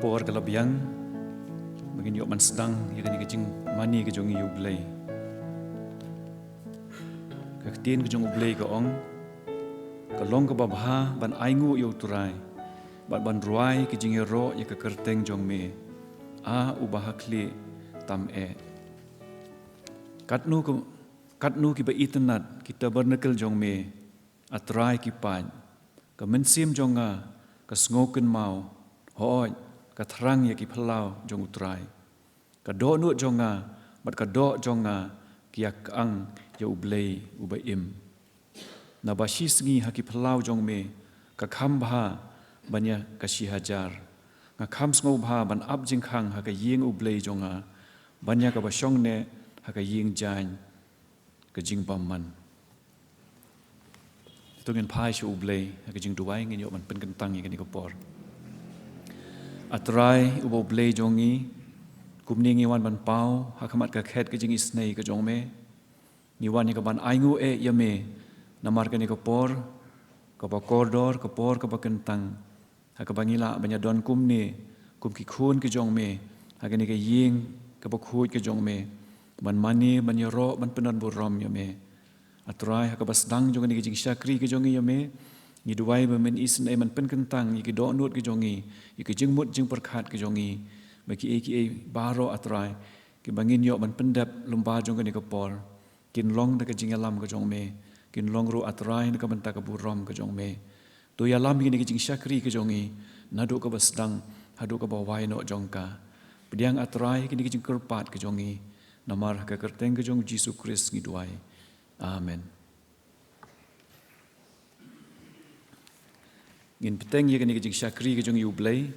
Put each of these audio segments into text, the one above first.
por kalabiang bagin yo man sedang ya kan kejing mani kejong yu blay kaktin kejong blay ka ong kalong ka babha ban aingu yo turai ban ruai kejing ro ya ka kerteng jong me a ubahakli tam katnu ki ba itanat kita bernekel jong me atrai ki pan ka mensim jonga ka sngoken mau hoi ka thrang ya ki phalau jong utrai ka do nu jonga bat ka do jonga kiak ang ya ublei ubaim na bashi sngi ha ki phalau jong me ka kham bha banya ka shi hajar nga kham sngo bha ban ab jing khang ha ka ying ublei jonga banya ka ba shong ne ha ka ying jan ka jing pamman tu ngin phai shu ublei ha ka jing duai ngin yo man pen kentang ya ni ko por atrai ubo blei jongi kumni ngi wan ban pau hakamat ka khet ka jing isnei ka jong me ni wan ni ka ban aingu ya me namar ka ni ka por ka ba kordor ka por ka ba kentang ha ka bangila banya don kumni kum ki khun ka jong me ha ka ni ka ying ka ba khut ka jong me ban mani ban yoro ban penan burom ya me atrai ha ka bas dang jong ni ka jing syakri ka jong ya me ni duai ba men isen man pen kentang ni ki do nut ki jongi ki jing mut jing perkhat ki jongi bagi eki baro atrai ki bangin yo man pendap lumba jong ni ka por kin long da ka jing alam ka jong me kin long ru atrai ni ka banta ka burom ka jong me to ya lam ni ki jing syakri ki jongi nadu ka basdang hadu ka bawai no jongka pediang atrai ki jing kerpat ki jongi namar ka kerteng ka jong Yesus Kristus ni duai amen. Ngin peteng ye kani jing syakri ke jong yublei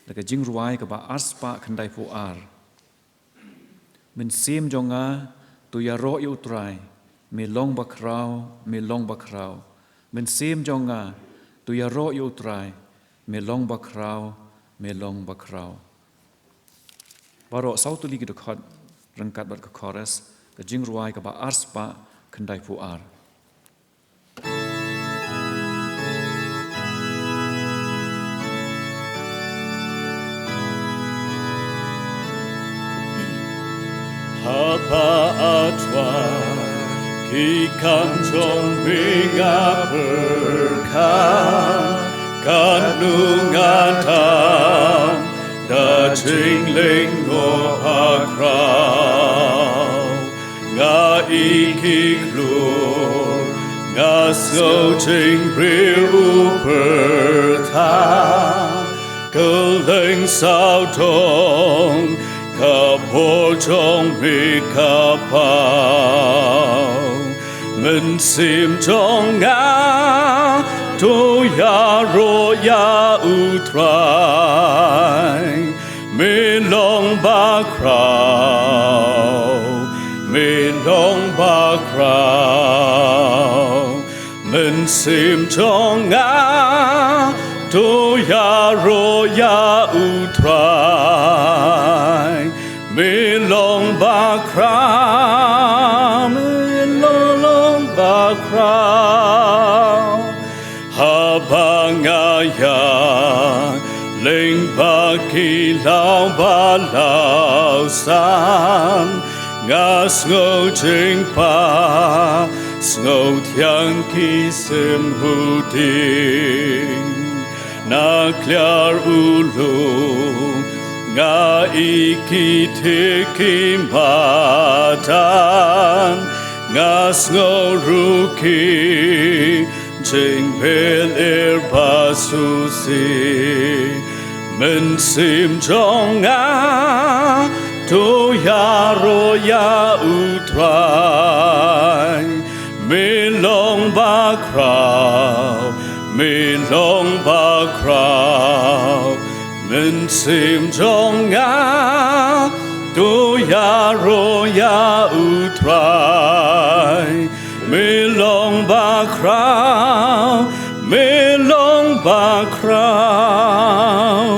la ka jing ruai ka ba aspa khandai fu ar men sim jonga tu ya ro yu trai me long bakrau men sim jonga tu ya ro yu trai me long bakrau baro sautu li ki khot rangkat bat ka chorus ka jing ruai ka ba aspa khandai fu ar Hapa atwa ki kanjong binga berkah kanungan da jingling go akrau nga iki klur nga so jing briu perta keleng sao dong kapor trong mi kapau men sim trong nga to ya ro ya utrai me long ba krau men sim trong nga to ya ro ya utrai me long ba krau habangaya ling ba ki lao ba lao san nga sngo jing pa sngo thiang ki sim hu ding na kliar ulu nga iki tiki matan nga sngo ruki jing bel basusi men sim jong nga to ya ro ya utrai me long ba krau men sim jong nga to ya ro ya utrai me long ba krau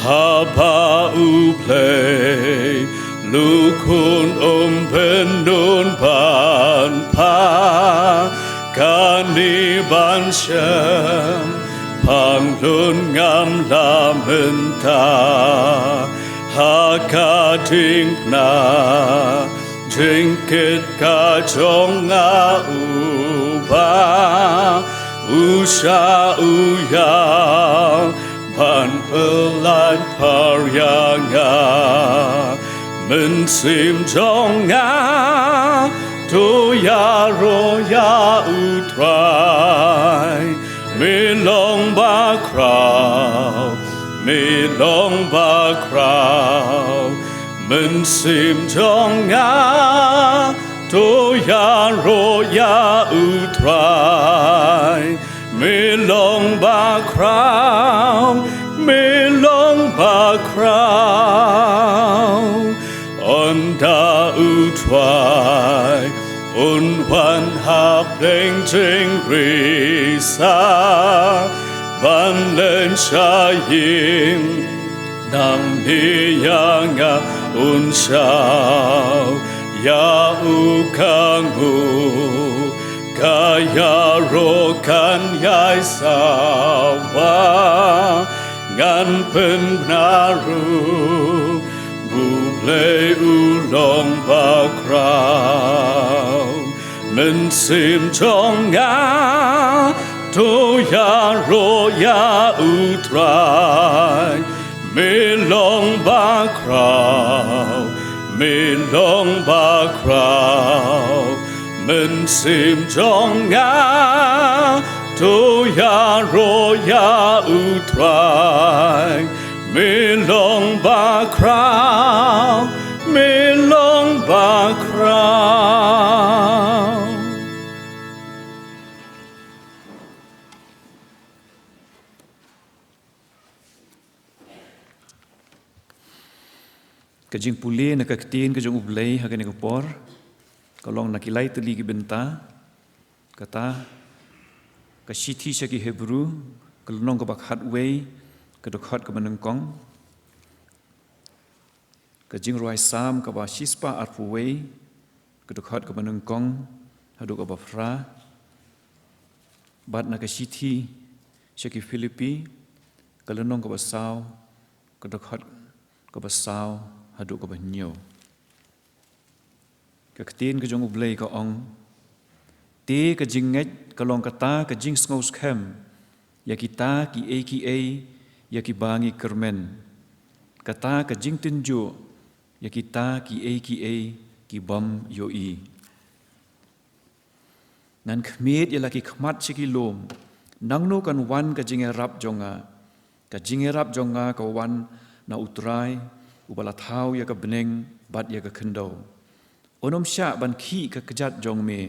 haba uplay lukun pendun pan pa kani ban shem Pang lun ngam la menta haka ting na jingkit ka chong nga uba usha uya ban pelan paryanga men sim chong nga to ya ro ya utrai me long ba crowd me long ba crowd men sim chong nga to ya ro ya utrai me long ba crowd me long ba crowd on da utrai on one hap ding ting risa ban len sha yin nam ni yanga un shao ya u kang hu kaya ro kan yai sa wa ngan pen naru bu ple u long ba crowd men sim chong nga to ya ro ya u trai me long ba crowd me long ba crowd men sim chong nga to ya ro ya u trai me long ba crowd me long ba crowd Kajing puli na kaktin kajong ublay hagan ikapor kalong nakilay tali ki benta kata kasiti siya ki Hebrew kalunong kabak hatway kadukhat kamanengkong kajing ruay sam kaba shispa arpuway kadukhat kamanengkong haduk kaba fra bat na kasiti siya ki Filipi kalunong kaba saw kadukhat kaba saw haduk kaba nyo kaktin kajong ublay ka ong te kajing nget kalong kata kajing sngaus kem ya kita ki ya ki bangi kermen kata kajing tinju ya kita ki ki bam yoi nan khmet ya laki khmat chiki lom nangno kan wan kajing rap jonga ka wan na utrai ubala thau ya ka beneng bat ya ka khendau onom sya ban khi ka kejat jong me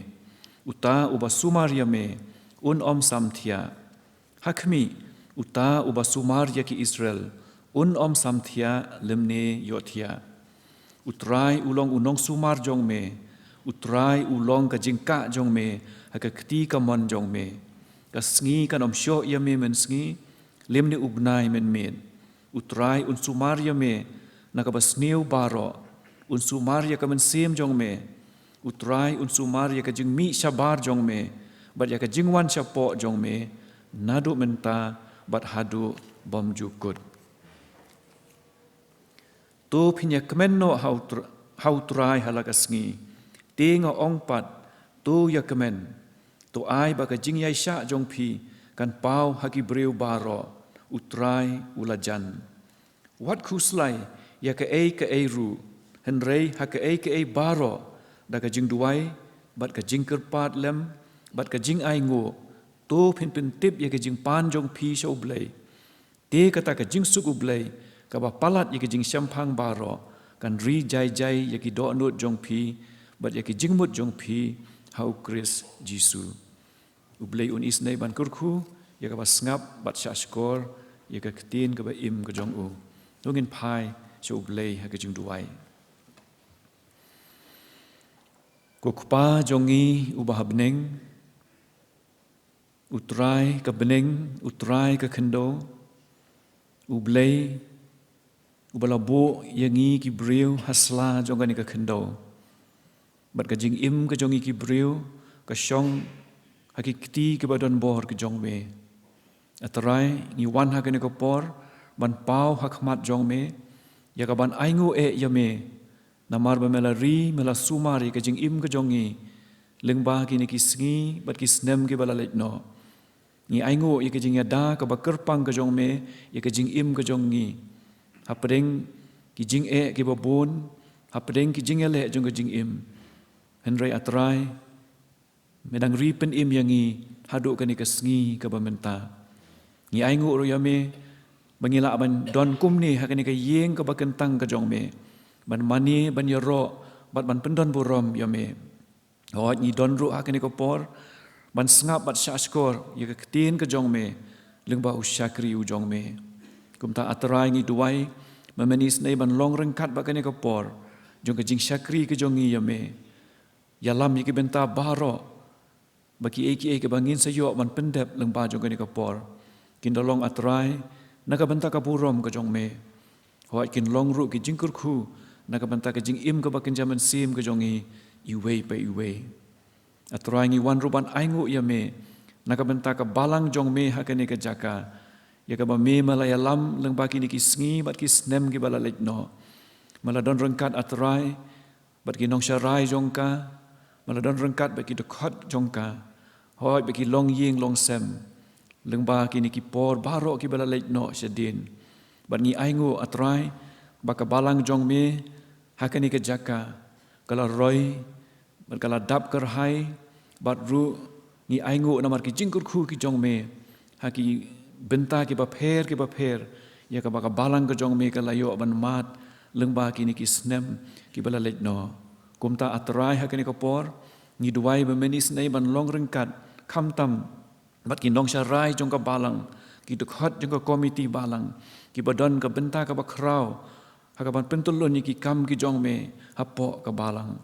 uta uba sumaria me om samthia hakmi uta uba sumaria ki Israel om samthia lemne yothia utrai ulong unong sumar jong me utrai ulong ka jingka jong me haka kti ka mon jong me ka sngi kan om syo ya me men sngi lemne ubnai men utrai un sumaria me nakabasneu baro un sumaria ka men sem jong me utrai un sumaria ka jing mi shabar jong me bat ya ka jingwan chapo jong me nadu menta bat hadu bom jukut to phinya kmenno how try halagasngi tinga ongpat to ya kmen to ai ba ka jing yai sha jong phi kan pau haki breu baro utrai ulajan wat khuslai ya ka ei ru henrei ha ka ei baro da ka jing duai bat ka jing kerpat lem bat ka jing ai ngo to phin tip ya ka jing pan jong phi sho blai te kata ka jing suk blai ka ba palat ya ka jing syampang baro kan ri jai ya ki do nut jong phi bat ya ki jing mut jong phi hau Chris Jisu ublai un isnei ban kurkhu ya ka ba ngap bat shashkor ya ka ktin ka ba im ka jong u dongin pai sho ublai ha ka jing duai Kukpa jongi ubah beneng, utrai ke beneng, utrai ke kendo, ublay, ubalabo yangi ki briu hasla jongani ke kendo. Bat ka jing im ke jongi ki briu, ke syong hakikti ke badan bor ke jongme. Atarai ngi wan hakane ko por ban pau hakmat jong me ya ka ban aingu ya me namar ba mela ri mela sumari ka jing im ka jongi lengba ki ni kisngi bat ki snem ki bala letno ngi aingu ya ka jing ya da ka ba kerpang ka jong me ya ka jing im ka jongi hapdeng ki jing ki ba bon hapdeng ki jing le jong ka jing im henry atrai medang ri pen im yangi hadu ka ni kisngi ka ba menta ngi aingu ro ya me bangila ban don kumni hakani ka yeng ka bakentang ka jong me ban mani ban yoro bat ban pendon burom ya me ni don ru hakani ko por ban sngap bat shaskor ya ka tin ka jong me lengba usyakri u jong me kumta atrai ngi duai memenis nei ban long rengkat bakani ko por jong ka jing syakri ka jongi ya me ya lam ki benta baro baki eki ka bangin sayo ban pendep lengba jong ka ni ko por kin dolong atrai naka banta ka purom ka jong me hoat kin long ru ki jingkur khu naka banta ka jing im ka bakin jaman sim ka jongi iwei pa iwei atrai ngi wan ruban aingu ya me naka banta ka balang jong me hakane ka jaka ya ka ba me malaya lam leng baki ni ki sngi bat ki snem ki bala letno mala don rengkat atrai bat ki nong sharai jongka mala don rengkat bat ki dekot jongka hoat baki long ying long sem lengba kini ki por baro ki bala letno sedin ban ngi aingu atrai baka balang jong me hakani ke jaka kala roy ban kala dap kerhai bat ru ngi aingu namar ki jingkur khu ki jong me haki benta ki ba pher ya ka baka balang ke jong me kala yo ban mat lengba kini ki snem ki bala letno kumta atrai hakani ko por ngi duai be menis nei ban long rengkat khamtam bat ki nong syarai jong ka balang ki dekhat jong ka komiti balang ki badan ka benta ka bakrau hakaban pentulun ki kam ki jong me hapo ka balang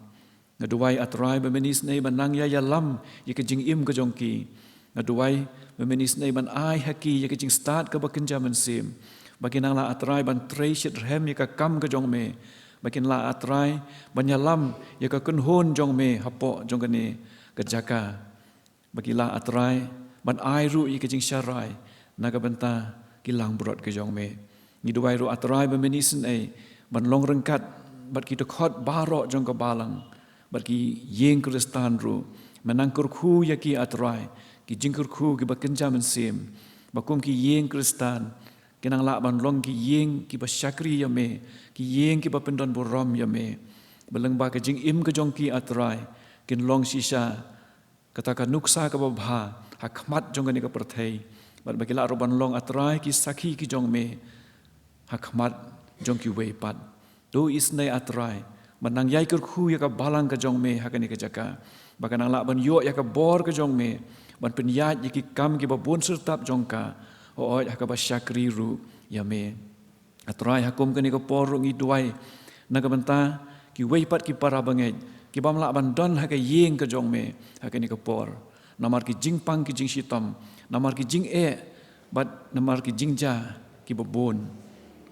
ngaduai atrai be menis nei ban nang ya lam ya ka jing im ka jong ki ngaduai be menis nei ban ai haki ya ka jing start ka bakin jaman sim bakin nang la atrai ban treasure hem ya ka kam ka jong me bakin la atrai ban ya lam ya ka kunhon jong me hapo jong ka ni ka jaka bakila atrai ban ai ru i kejing syarai naga benta kilang brot ke jong me ni duai ru atrai be menisen ai ban long rengkat bat ki dekot baro jong ka balang bat ki yeng kristan ru menangkur khu ya ki atrai ki jingkur khu ki bakenja men sim bakum ki yeng kristan kenang la ban long ki yeng ki basyakri ya me ki yeng ki bapendon borom ya me beleng ba ke jing im ke jong ki atrai kin long sisa katakan nuksa ka babha hakmat jong ni ka perthei bat bakila roban long atrai ki sakhi ki jong me hakmat jong ki wei pat do isnai atrai manang yai kur khu ya ka balang ka jong me hakani ka jaka bakanang la ban yo ya ka bor ka jong me ban penyat ya ki kam ki babun sertap jong ka o ya ka basyakri ru ya me atrai hakum ka ni ka por ngi duai naga benta ki wei pat ki para bangai ki bam la ban don ha ka yeng ka jong me hakani ka por namar ki jing pang ki jing sitam namar ki jing bat namar ki jing ja ki babon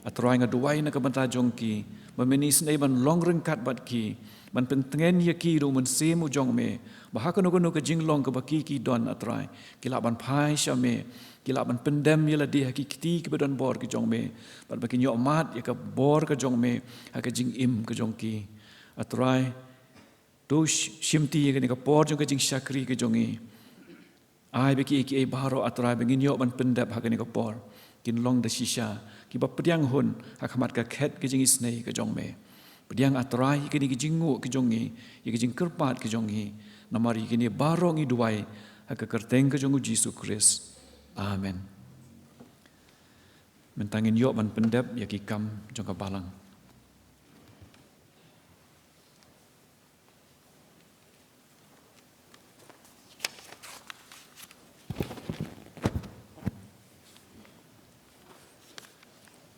atrai nga duai na ka banta jong ki memenis nei ban long rengkat bat ki ban pentengen ya ki ru men semu jong me bah ka no ka jing long ka baki ki don atrai ki la ban phai sha me ki la ban pendem ya la di hakikti ki badon bor ki jong me bat baki nyo mat ya ka bor ka jong me ha ka jing im ka jong ki atrai do shimti ya ka por jong ka jing syakri ka jongi ai beki ki baro atrai bengin yo ban pendap ha ka ni ka por kin long da shisha ki ba pediang hun hakamat ka khet ki jing isnei ka jong me pediang atrai ki ni ki jingu ki jongi ki jing kerpat ki jongi namari ki ni baro ngi duai ha ka kerteng ka jongu Jesus Christ amen mentangin yo ban pendap ya ki kam jong ka balang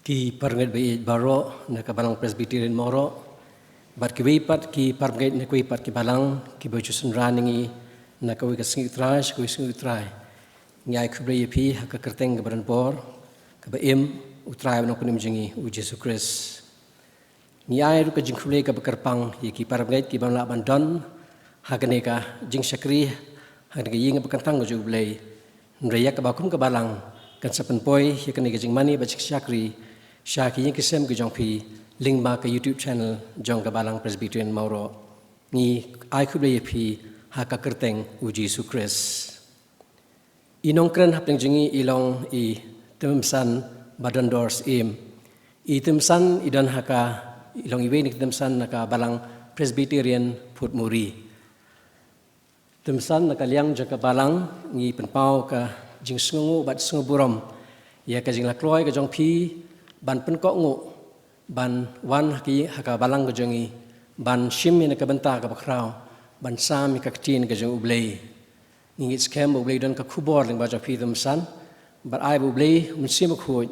ki parnget be baro na kabalang presbyterian moro bat ki wipat ki parnget na wipat ki balang ki bojusun raningi na kawi ka singi trash ko singi trai nyai kubre yepi ha ka kerteng ka baran bor ka ba im utrai no kunim jingi u Jesus Christ nyai ru ka jing kubre ka bakarpang ye ki parnget ki bang la bandon ha ka ne ka jing sakri ha ka ying ba kantang jo blai nreya ka bakum ka balang kan sepenpoi ya kan gajing mani bacik syakri syaki yang kisem ke jong pi link ba ke YouTube channel jong ke balang Presbyterian Mauro ni ai kuble pi haka kerteng uji Yesus Kristus inong kren hapeng jengi ilong i temsan badan dors im i temsan idan haka ilong iwe ni temsan naka balang Presbyterian Putmuri temsan naka liang jaka balang ngi penpau ka jing sungu bat sungu burom ya ka jing lakloi ka jong pi ban penkok ngu ban wan haki haka balang ka jongi ban shim ni ka benta ka bakrau ban sam ka ktin ka jong ublei ngit scam ublei dan ka khubor ling ba jong pi temsan bat ai ublei un sim khoi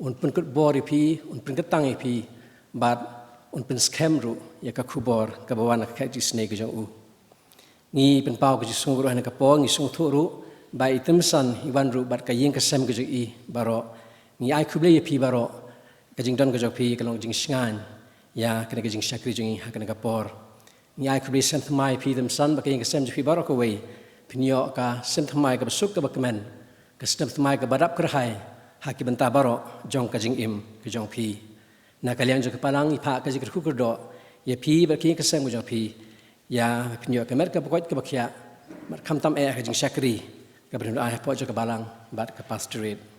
un penkot bor pi un penkot tang pi bat un pen scam ru ya ka khubor ka bawan ka kati snake ka jong u ni penpau ka jing sungu ru han ka po ngi sungu thu ru ba itemsan iwan ru bat ka yeng ka sem ka jong i baro ni ai kuble ye pi baro ka jing don ka jong pi ka long jing sngan ya ka jing syakri jing ha ka por ni ai kuble sem thmai pi temsan ba ka yeng ka sem pi baro ka wei pinyo ka sem thmai ka besuk ka bakmen ka sem thmai ka badap kerhai ha ki benta baro jong ka jing im ka jong pi na ka liang jong ka palang i pha ka jing ku do ye pi ba ki ka sem ka jong pi ya pinyo ka mer ka bakot ka bakhya mar kham tam ka jing syakri ka benda ai po jong ka balang bat ka pastorate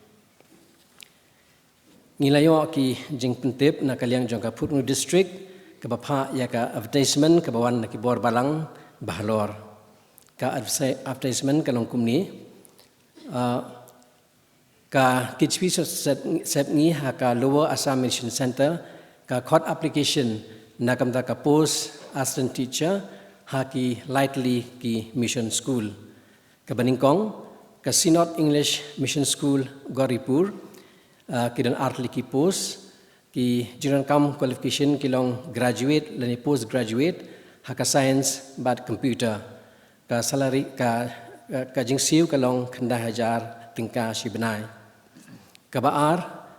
Ngilayo ki jing pentip na kaliang jong ka Putnu district ka bapa ya ka advertisement ka bawan na ki bor balang bahlor ka advertisement ka long kumni ka kichpi set ni ha ka Lower Assam Mission Center ka court application na kamta ka post assistant teacher ha ki lightly ki mission school ka Baningkong ka Synod English Mission School Goripur kidan artli ki post ki jiran kam qualification ki long graduate lani post graduate haka science bat computer ka salary ka jingsiu ka long khanda hajar tingka shibnai ka baar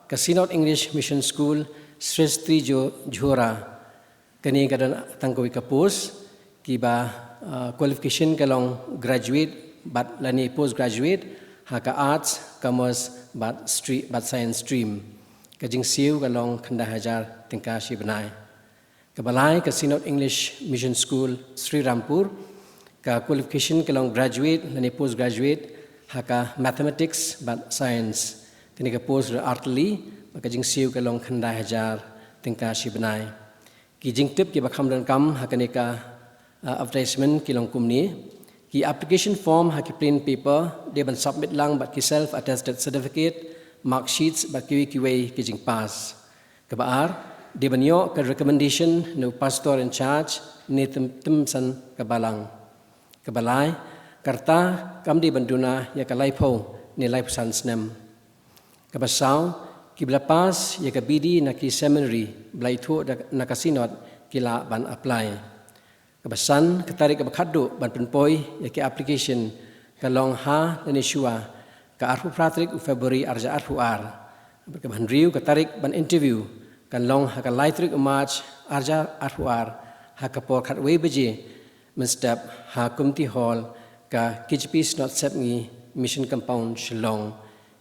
ka Synod English Mission School Srestri Jhora kani kadan tangkoi ka post ki ba qualification ka long graduate bat lani post graduate haka arts commerce bat science stream ka jingsiu ka long khanda hajar tingka shibnai ka balai ka Synod English Mission School Sri Rampur ka qualification ka long graduate lani post graduate haka mathematics bat science kini ka post artli ka jingsiu ka long khanda hajar tingka shibnai ki jingtip ki bakham dan kam haka ni ka advertisement ki long kumni ki application form ha ki plain paper dia ban submit lang bat ki self attested certificate mark sheets bat ki way ki jing pass ka baar dia ban yo ka recommendation no pastor in charge ni temsan ka balang ka balai karta kam di banduna ya ka laipo ni life sans nem ka basau ki blapas ya ka bidi na ki seminary blaitho na ka Synod kila ban apply kabasan katarik kabakado ban penpoi yaki application kalong ha dan isua ka arhu pratrik Februari arja arhu ar berkaban riu katarik ban interview kalong ha ka laitrik March arja arhu ar ha ka por khatwe beje menstep ha kumti hall ka KGP Synod Sepngi mission compound Shillong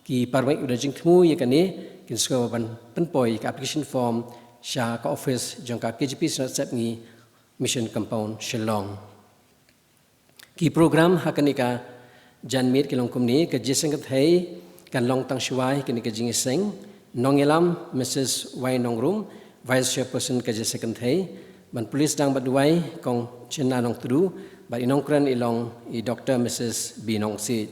ki parmai udajing thmu yakane kin sko ban penpoi ka application form sha ka office jong ka KGP Synod Sepngi mission compound Shillong ki program hakanika janmit kilong kumni ka jiseng thai kan long tang shwai kini ka jingiseng nongelam Mrs. Wai Nongrum vice chairperson ka jiseng thai ban police dang badwai kong chena nong tru ba inongkran ilong I Dr. Mrs. B Nong Si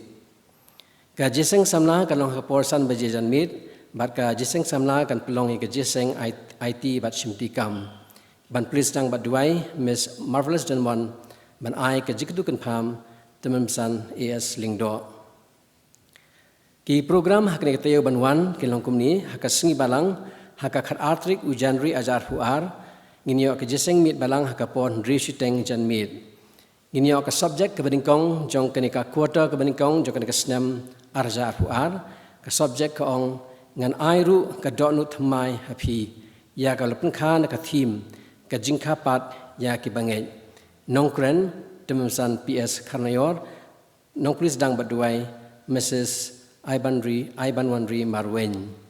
ka jiseng samla kan long ka porsan ba janmit bat ka jiseng samla kan pelong ka jiseng IT bat shimti kam ban police dang badwai Miss Marvelous Denmon ban ai ka jikdu kan pham tememsan AS Lingdo ki program hakne tayo ban wan kilong kumni haka singi balang haka khat artrik u January ajar huar nginyo ka jiseng mit balang haka pon ri shiteng jan mit nginyo ka subject ka baningkong jong kanika quarter ka baningkong jong kanika snem arja huar ka subject ka ong ngan airu ka donu thmai hapi ya ka lupun kha na ka theme ka jingkha pat ya ki bangai nongkren tememsan PS Karnayor nongkris dang badwai Mrs. Iban Wanri Marwen.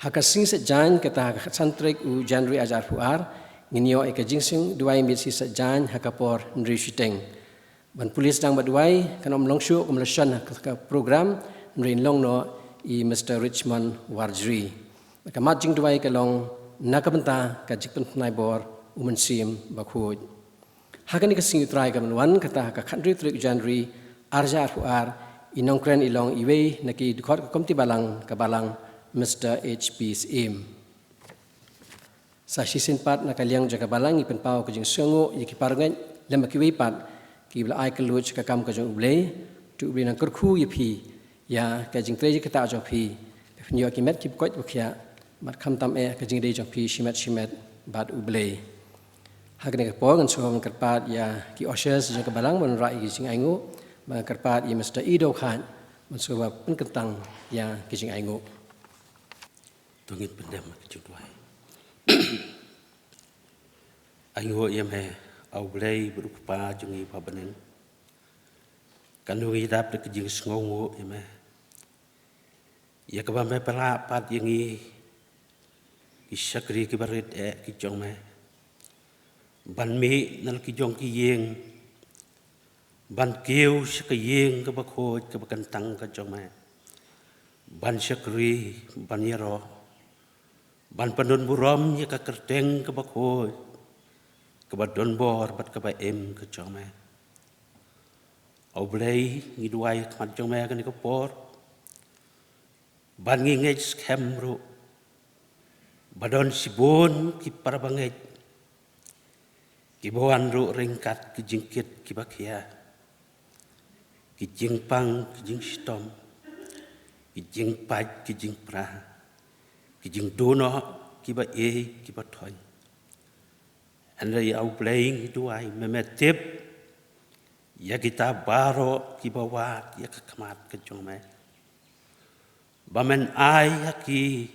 Haka sing sejan kata haka santrik u Januari ajar huar nginyo eka jingsing duai mit si sejan haka por nri shiteng. Ban polis dang baduai kanom longshu kumlashan haka program nri long no I Mr. Richmond Warjri. Maka matjing duai kalong nakabenta ka jikpen naibor umensim bakhoj. Haka ni kasing utrai kamanwan kata haka country trik Januari arja huar inongkren ilong iwe naki dukot komti balang kabalang Mr. H.P.'s aim. Sa sisinpat nakaliang jaga balang ipen pau kajing sungo yaki parangan lema kiwe pat ki bla ai keluj kakam kajing ublei tu ublei nang kerku yapi ya kajing treji kata ajo pi nyo ki met ki kot bukhya mat kham tam kajing dei jong pi shimet bad ublei hakne ka pongan so kerpat ya ki oshers jaga balang mon rai kajing aingu ma kerpat I Mr. Ido Khan mon so penkentang ya kajing aingu Tungin pendam kecuali. Ayo ia me au blai berupa jungi pabeneng. Kanungi dap de kejing ngongo ia me. Ia keba me pelapat yangi isakri kibarit kijong me. Ban mi nal kijong kiyeng. Ban keu sakiyeng kebakoj kebakentang kijong me. Ban sakri ban yaro. Ban pandun buram ya ka kerteng ke bakoi ke badon bor bat ke ba em ke jome au blai ngi duai mat jome ka ni ke por ban ngi ngej skemru badon sibon ki parabanget ki bawan ru ringkat ki jingkit ki bakia ki jingpang ki jing stom ki jingpaj ki jingprah kijing dono kiba kiba toy anda ya au playing duai memetip ya kita baro kiba wat ya kakamat kejong me bamen ai ki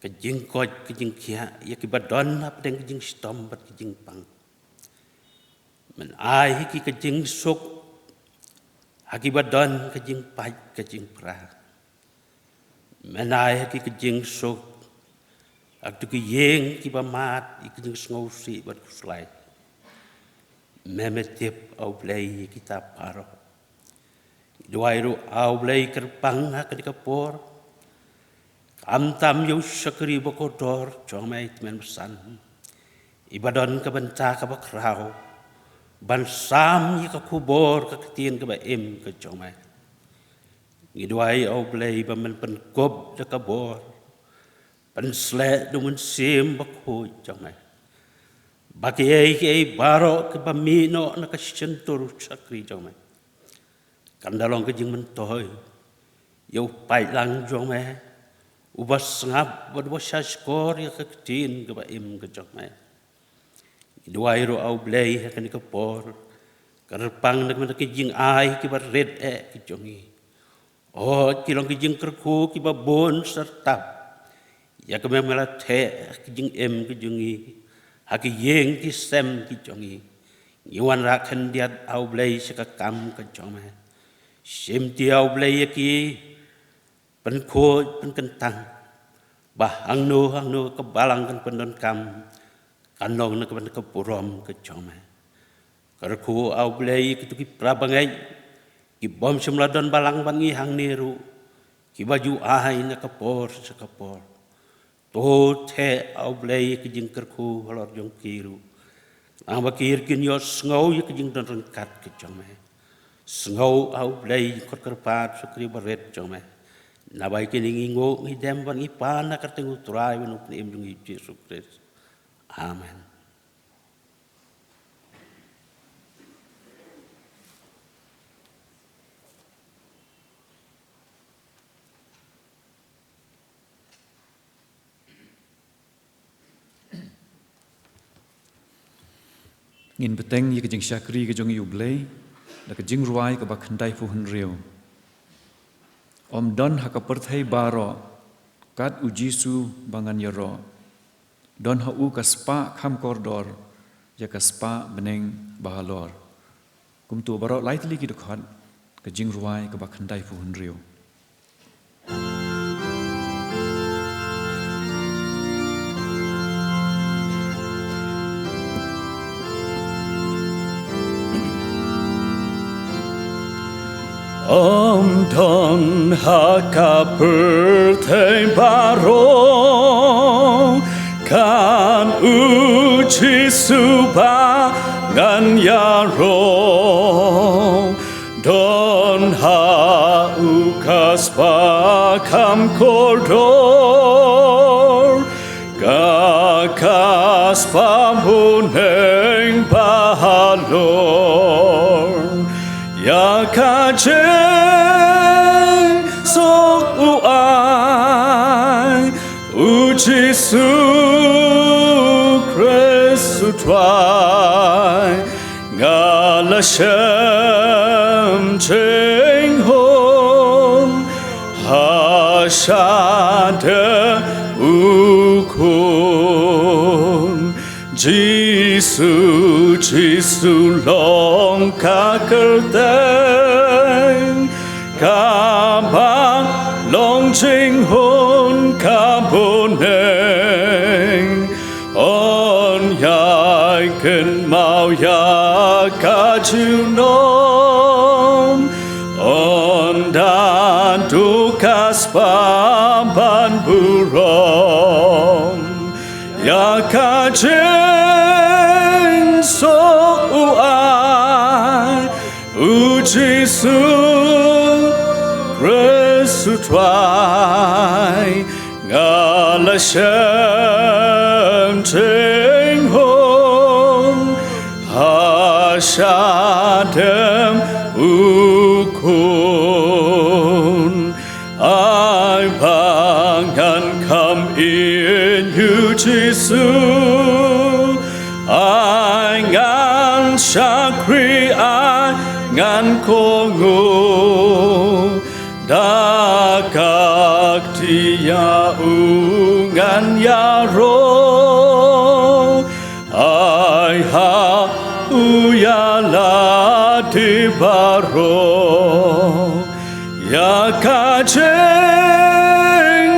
kijing kot kijing kia ya kiba don ap deng kijing stom bat kijing pang men ai ki kijing suk akibat don kijing pai kijing pra menai ki kejing sok ak tu ki yeng ki ba mat I kejing ngau si bat kuslai memetip au blai kita paro duai ru au blai kerpang ha ka dikapor am tam yo sakri bokodor jomai men besan ibadon ka benta ka bakrau ban sam ka kubor ka ketien ka ba em ka jomai Ngiduai au blai bamen pen kop de kabor pen sle dumun sim bakho jangai baki ai baro ke bamino na ka sentur sakri jangai kandalong ke jing mentoy yo pai lang jangai ubas ngap bad wasas kor ya ka tin ke ba im ke jangai ngiduai ro au blai ka ni ka por karpang nak ke jing ai ke bar red ke jangai Oh, kilong kijing kerku kiba bon serta ya keme melate kijing em kijungi haki yeng ki sem kijongi Iwan rakan diat au blai sekakam kejome sim ti au blai ki pen ko pen kentang bah hang no kebalang kan pendon kam kanong na kepen kepurom kejome kerku au blai ki prabangai ki bom semladon balang bangi hang niru ki baju ahai na kapor sekapor to the au blai ki jingkerku halor jong kiru ang bakir kin yo ngau ye ki jing don rengkat ki jome ngau au blai kot kerpat sukri baret jome na bai ki ningo ngidem bangi pana kertengu trai wenu pnem jong Yesus Kristus amen. Ngin beteng ye kejing syakri kejong yublei la kejing ruai ke bakhandai fu henriu om don haka perthai baro kat ujisu bangan yaro don hau kaspa kham kordor ya kaspa beneng bahalor kumtu baro lightly ki dokhan ke jing ruai ke bakhandai pu hun riu Om don hakaper te baro kan uci suba ngan yaro don ha ukas pakam kordor gakas pamuneng bahalor ya kaje sok uai uji su Kristu twai ngalashem cheng hon hashade ukun Jisu, Jisu long kakerteng kabang long ching hon kaboneng on yai ken mau ya kajunom on dan dukas paban burom ya kajeng sok uai uji su Kristu twai ngalashem cheng hon hashadem ukun I bangan come in you Jisu I ngan syakri I ngan kongo dakak dia ungan yaro I ha uyala di baro ya kajeng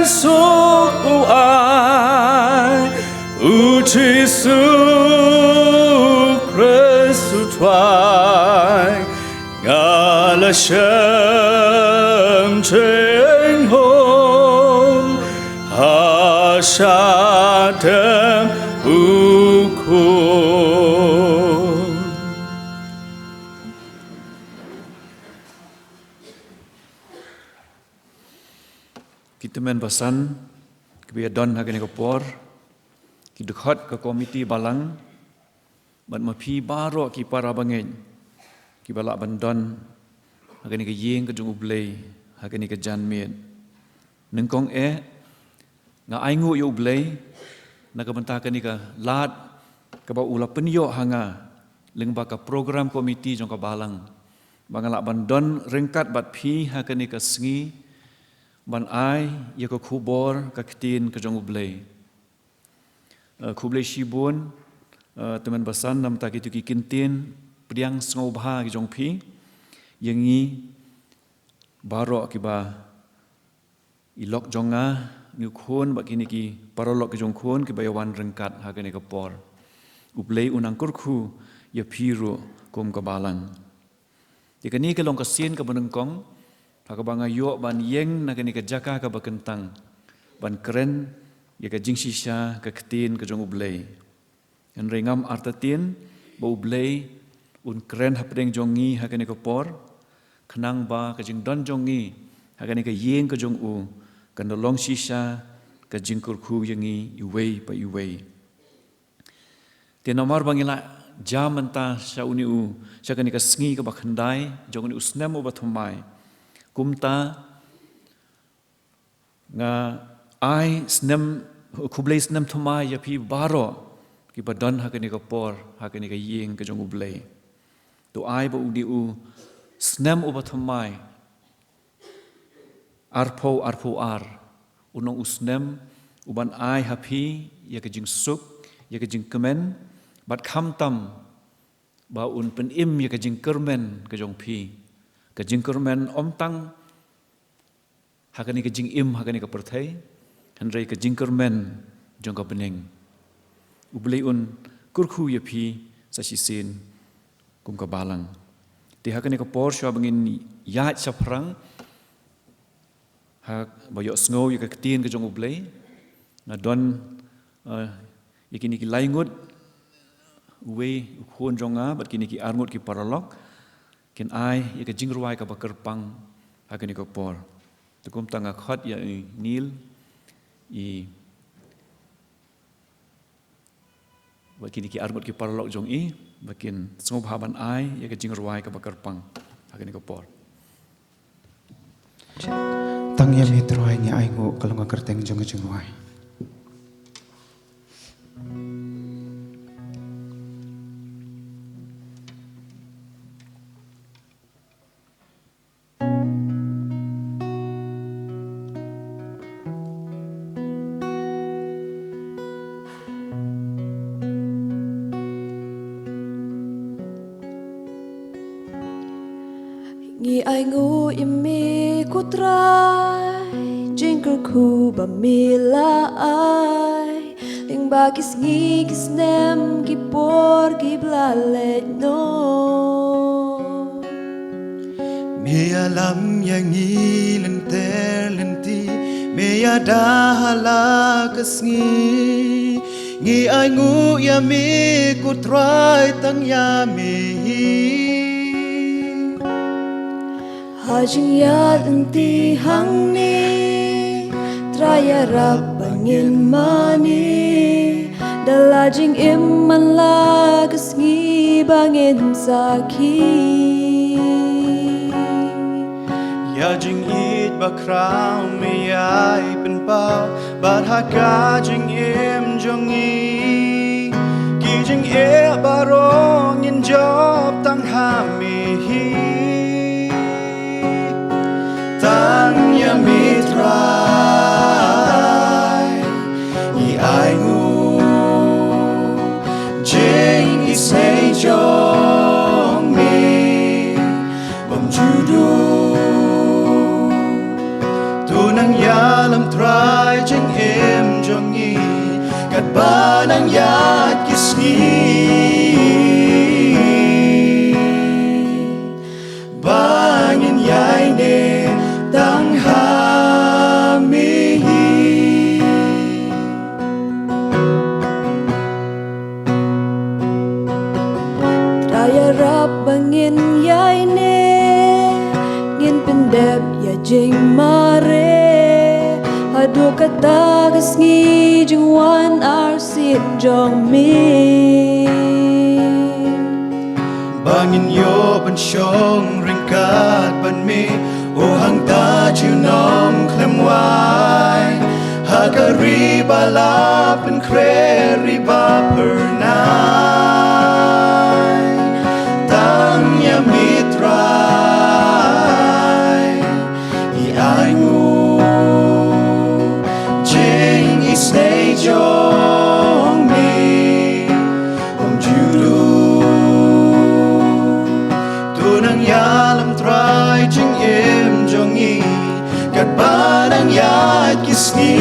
sok uai uji su Kristu twai ngalashem cheng hon hashadem ukun. Kita men basan kebiadaan hagani kapor kidukhat ke komiti balang ban mapi baro ki para bangen ki balak bandon hagani ke yeng ke jung ublei hagani ke janmet nengkong nga aingu yo ublei na ka benta kani ka lat ka ba ula penyo hanga lengba ka program komiti jong ka balang bangalak bandon rengkat bat phi hagani ka sngi ban ai ya ko khubor ka ktin ka jong ublei khublei shibun teman basan nam ta kitu ki kintin priang sngo bha ki jong phi yangi baro ki ba ilok jonga ngu khon ba kini ki parolok ki jong khon ki bayawan rengkat ha ka ne ka por ublei unang kurkhu ya phiru kum ka balang ikani ke long ka sin ka banengkong Hakabanga yo ban yeng na kani ka jaka ka bakentang ban keren ya ka jingsisha ka ktin ka jong ublei en ringam artatin ba ublei un keren hapdeng jongi ha kani ka por khnang ba ka jing don jongi ha kani ka yeng ka jong u kan long shisha ka jingkur khu yangi iwei pa iwei te nomor bangila jam anta sha uni u sha kani ka sngi ka bakhandai jong ni usnem u bathumai kumta nga ai snem khublei snem thuma ya phi baro ki badon ha kani ka por ha kani ka yeng ka jong ublei to ai ba udi u snem u bathumai arpo ar unong usnem uban ai ha phi ya ka jing suk ya ka jing kemen bat kham tam ba un pen im ya ka jing kermen ka jong phi Kajing kermen om tang hakani kajing im hakani ka perthai handrai kajing kermen jong ka beneng ublei un kurkhu yapi sasisin kum ka balang ti hakani ka por sha bangin ya saprang hak bayo snow ka tin ka jong ublei na don yakini ki laingut we khon jonga bat kini ki arngut ki paralok ken ai ya ka jingruai ka bakar pang hakani ka por tukum tanga khat ya nil i bakini ki arngut ki paralok jong i bakin sngop haban ai ya ka jingruai ka bakar pang hakani ka por tang ya mitroai ni ai ngo kalunga kerteng jong jingruai Ngi ai ngu imi kutrai jingker ku ba mila ai ling bakis ngi kisnem ki por ki blalet no Mea lam yang ilen ter lenti Mea dahala kesngi Ngi ai ngu ya mi kutrai tang ya mi Hajing yat enti hang ni Traya rap bangin mani Dalajing iman lagas ngi bangin saki Ya jing it bakrau me ai pen pau Bar haka jing im jongi Ki jing e barong in job tang ha me Tang ya mitrai I ai ngu Jing is say jong me Bom judu Tunang ya lam trai jing em jong i Kat ba nang yat kisni Bangin yai ne tang ha mi Traya rap bangin yai ne Ngin pendep ya jing mare Hadu kata kesngi jing wan arsit jong mi Bangin yo ban shong ringkat ban mi O hang ta chiu nong klem wai Haka riba la pen kre riba pernai Tang ya mitrai I ai ngu Jing I stay jong mi Om judu Tunang ya lam trai jing im jong i Kat barang ya kisni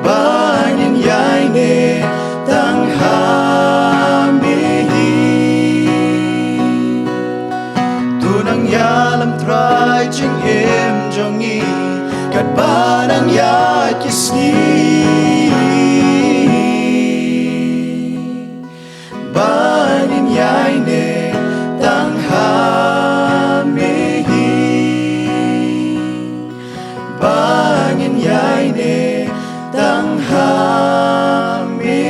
Bangin yai ne tang ha mi Tunang ya lam trai jing im jong i Kat barang ya kisni Bangin yai ne tang ha mi Bangin yai ne tang ha mi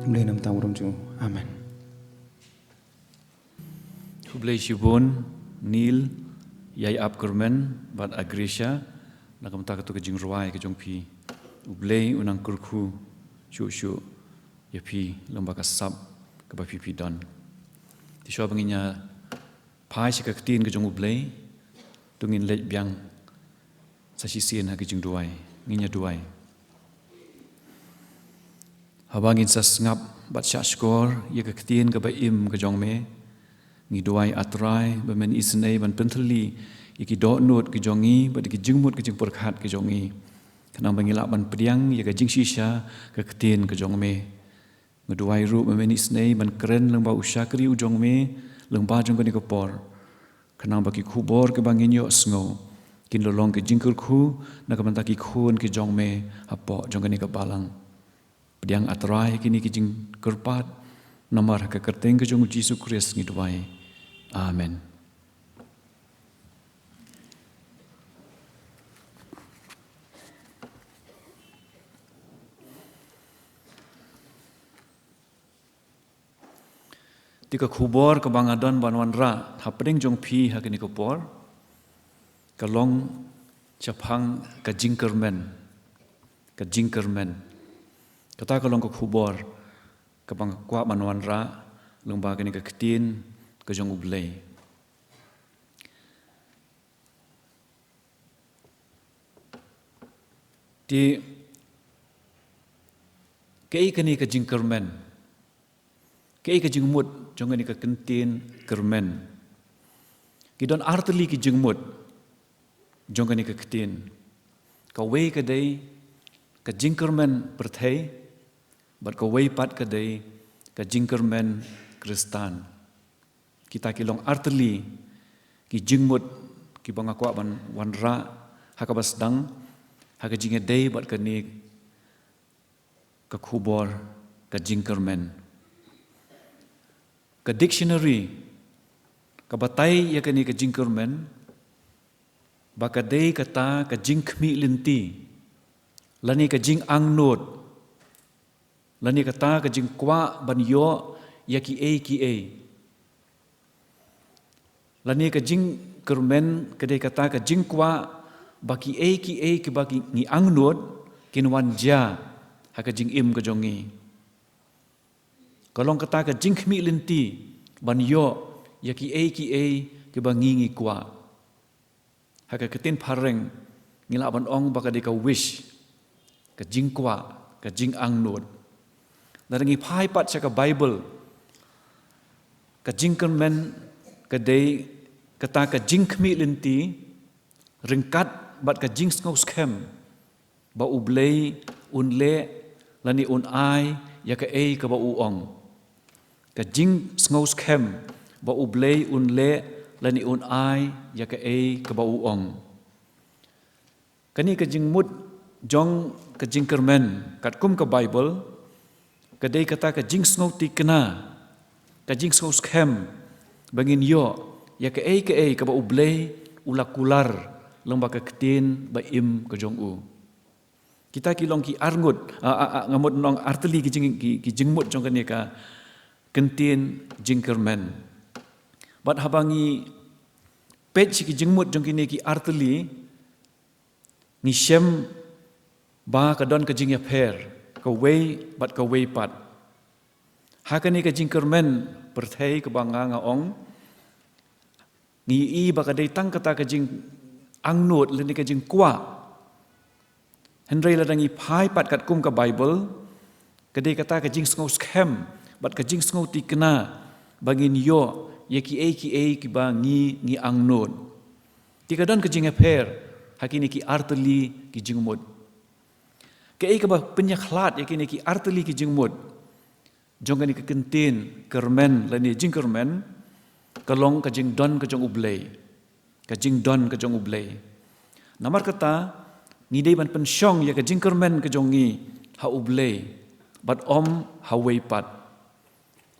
Mlei nam tang urum ju amen Hublei Shibun, Nil, Yai Ap Kermen, Bat Agrisha, Nakam Takatu ke Jingruai ke Jongpi, Ublei Unang Kurku, Shu, Yapi, Lembaka Sab, ke Bapi Don. Tisha banginya Pai si kaktin ke Jong Ublei, Tungin Lej Biang, Sasisian ha ke Jingruai, Nginya Duai. habangin sa sngap bat syashkor ye ka ktin ka ba im ka jong me ngi duai atrai ba men isnei ban penthli ye ki do nut ki jongi ba ki jingmut ki jing perkhat ki jongi kanang bangila ban priang ye ka jing shisha ka ktin ka jong me ngeduai ru ba men isnei ban kren leng ba usyakri u jong me leng ba jong ka ni ka por kanang ba ki khubor ke bangin yo sngo kin lolong ke jingkur khu na ka ban ta ki khun ki jong me apo jong ka ni ka balang Pediang atrai kini kijing kerpat namar ke kerteng ke jong Yesus Kristus ngidwai. Amen. Tika khubor ke bangadon banwan ra hapring jong pi hakini ko por kalong chapang ka jingkermen kata kalong ko khubor kapang kwa manwan ra lungba kini ka ktin ka jong ublei ti kei kini ka jingkermen kei ka jingmut jong kini ka kentin kermen kidon arteli ki jingmut jong kini ka ktin ka wei ka dei ka jingkermen perthei bat ko wei pat kadai ka jingkermen Kristan kita kilong arteli ki jingmut ki bangakwa ban wanra hakabas dang haka jinge dei bat kani ka khubor ka jingkermen ka dictionary ka batai ya kani ka jingkermen baka dei kata ka jingkhmi linti lani ka jing angnot lani kata ka jing kwa ban yo ya ki a lani ka jing kermen kedai kata ka jing kwa baki a ki baki ni angnot kinwan ja ha ka jing im ka jongi kalong kata ka jing khmi linti ban yo ya ki a ki bangi ngi kwa ha ka ketin phareng ngila ban ong baka de ka wish ka jing kwa ka jing angnot Darangi phai pat sa ka Bible ka jingkermen ka dei kata ka jingkhmi linti ringkat bat ka jing ngau scam ba ublei unle lani un ai ya ka ei ka ba uong ka jing ngau scam ba ublei unle lani un ai ya ka ei ka ba uong kani ka jingmut jong ka jingkermen kat kum ka Bible kadai kata ka jing ngau ti kena ka jing ngau scam bangin yo ya ka ei ka ba ublei ulakular lomba ka ketin ba im ka jong u kita kilong ki arngut ngamut nong arteli ki jingmut jong kani ka kentin jingkermen bat habangi pet ki jingmut jong kini ki arteli ni shem ba ka don ka jing ya pher ka wei bat ka wei pat hakani ka jingkermen perthei ka banga nga ong ni i ba ka dei tang kata ka jing angnot leni ka jing kwa hendrei ladangi phai pat kat kum ka Bible ka dei kata ka jing ngau scam bat ka jing ngau ti kena bangin yo ye ki ki ba ngi angnot ti ka don ka jing pher hakini ki arteli ki jingmut Kei ka ba penyaklat ya kini ki arteli ki jingmut jongani ka kentin kermen lani jingkermen kalong ka jing don ka jong ublei ka jing don ka jong ublei namar kata ni dei ban pensyong ya ka jingkermen ka jongi ha ublei bat om ha wei pat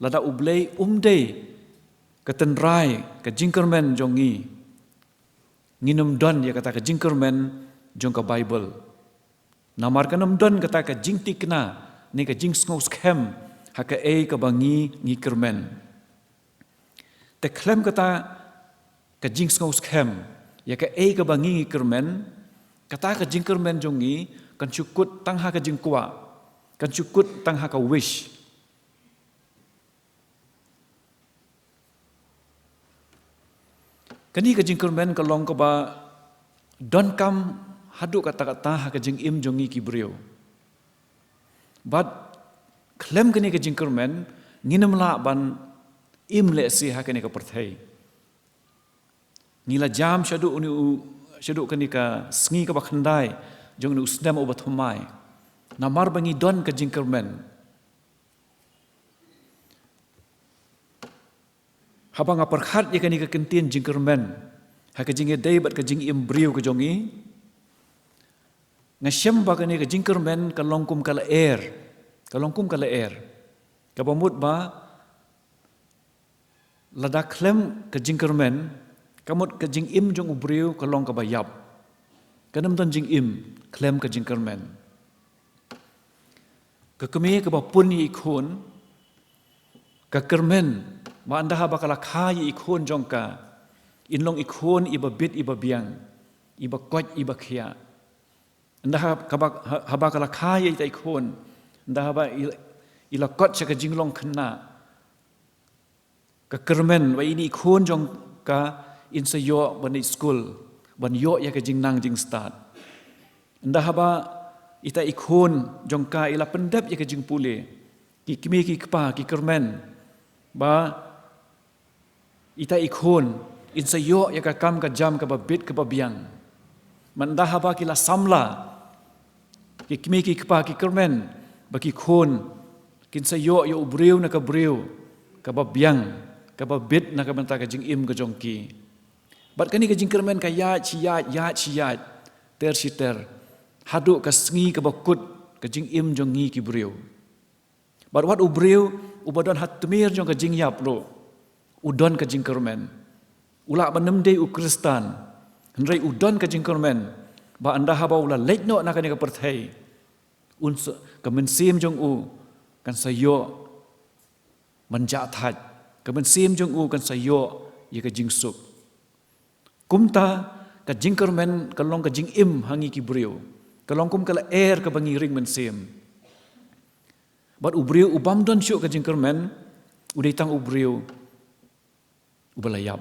lada ublei dei ka tenrai ka jingkermen jongi nginum don ya kata ka jingkermen jong ka Bible Namar kanam don kata ka jing tikna ni ka jing ngau scam ha ka ei ka bangi ngi kermen te klem kata ka jing ngau scam ya ka ei ka bangi ngi kermen kata ka jing kermen jongi kan cukut tang ha ka jing kwa kan cukut tang ha ka wish kani ka jing kermen ka long ka ba don kam haduk kata-kata haka jing im jongi ki brio. Bat Klem kini ke jingkermen, nginem la ban im le si ha kini ke perthai. Ngila jam syadu kini ka sengi ke bakhandai, jong ni usnam obat humai. Namar bangi don ke jingkermen. Habang aparkhat ya kini ke kentin jingkermen, ha ke jinge dai bat ke jing im briu ke jongi. Ngasyam ba kini ke jingkermen ke longkum kala air. Kalongkum kala air. Kabamut ba lada klem ke jingkermen, kamut ke jing im jong ubriu kalong ka bayap. Kanam don jing im klem ke jingkermen. Kekemi ke bapun yi ikhun ke kermen ma anda ha bakala khai ikhun jong ka inlong ikhun iba bit iba biang iba koj iba khia. Anda ha bakala khai ita ikhun anda ha ba ila kot sa ka jinglong khna ka kermen wa ini ikhun jong ka insayo ban school ban yo ya ka jingnang jing start. Anda ha ba ita ikhun jongka ila pendap ya ke jing pule ki kimi ki kpa ki kermen ba ita ikhun insayo ya ka kam ka jam ka babit ka babiang manda haba kila samla ki kimi ki kpa ki kermen ba ki khun kinsayo ya ubriu na ka briu ka babiang ka babit na ka banta ka jing im ka jongki bat kani ka jing kermen ka ya chi ter siter haduk ka sengi ka bakut ka jing im jong ngi ki briu. Bar wat ubriu ubadon hat temir jong ka jing yap lo. Udon ka jing kermen. Ula banem dei u Kristan. Hendrai udon ka jing kermen. Ba anda haba ula leitno na ka perthai. Uns ka mensim jong u kan sayo menjat hat. Ka mensim jong u kan sayo ye ka jing sup. Kumta ka jing kermen kalong ka jing im hangi ki briu. Kalongkum kala air ka bangiring mensim. Bat ubriu ubam don syuk ka jingkermen, udai tang ubriu ubalayap.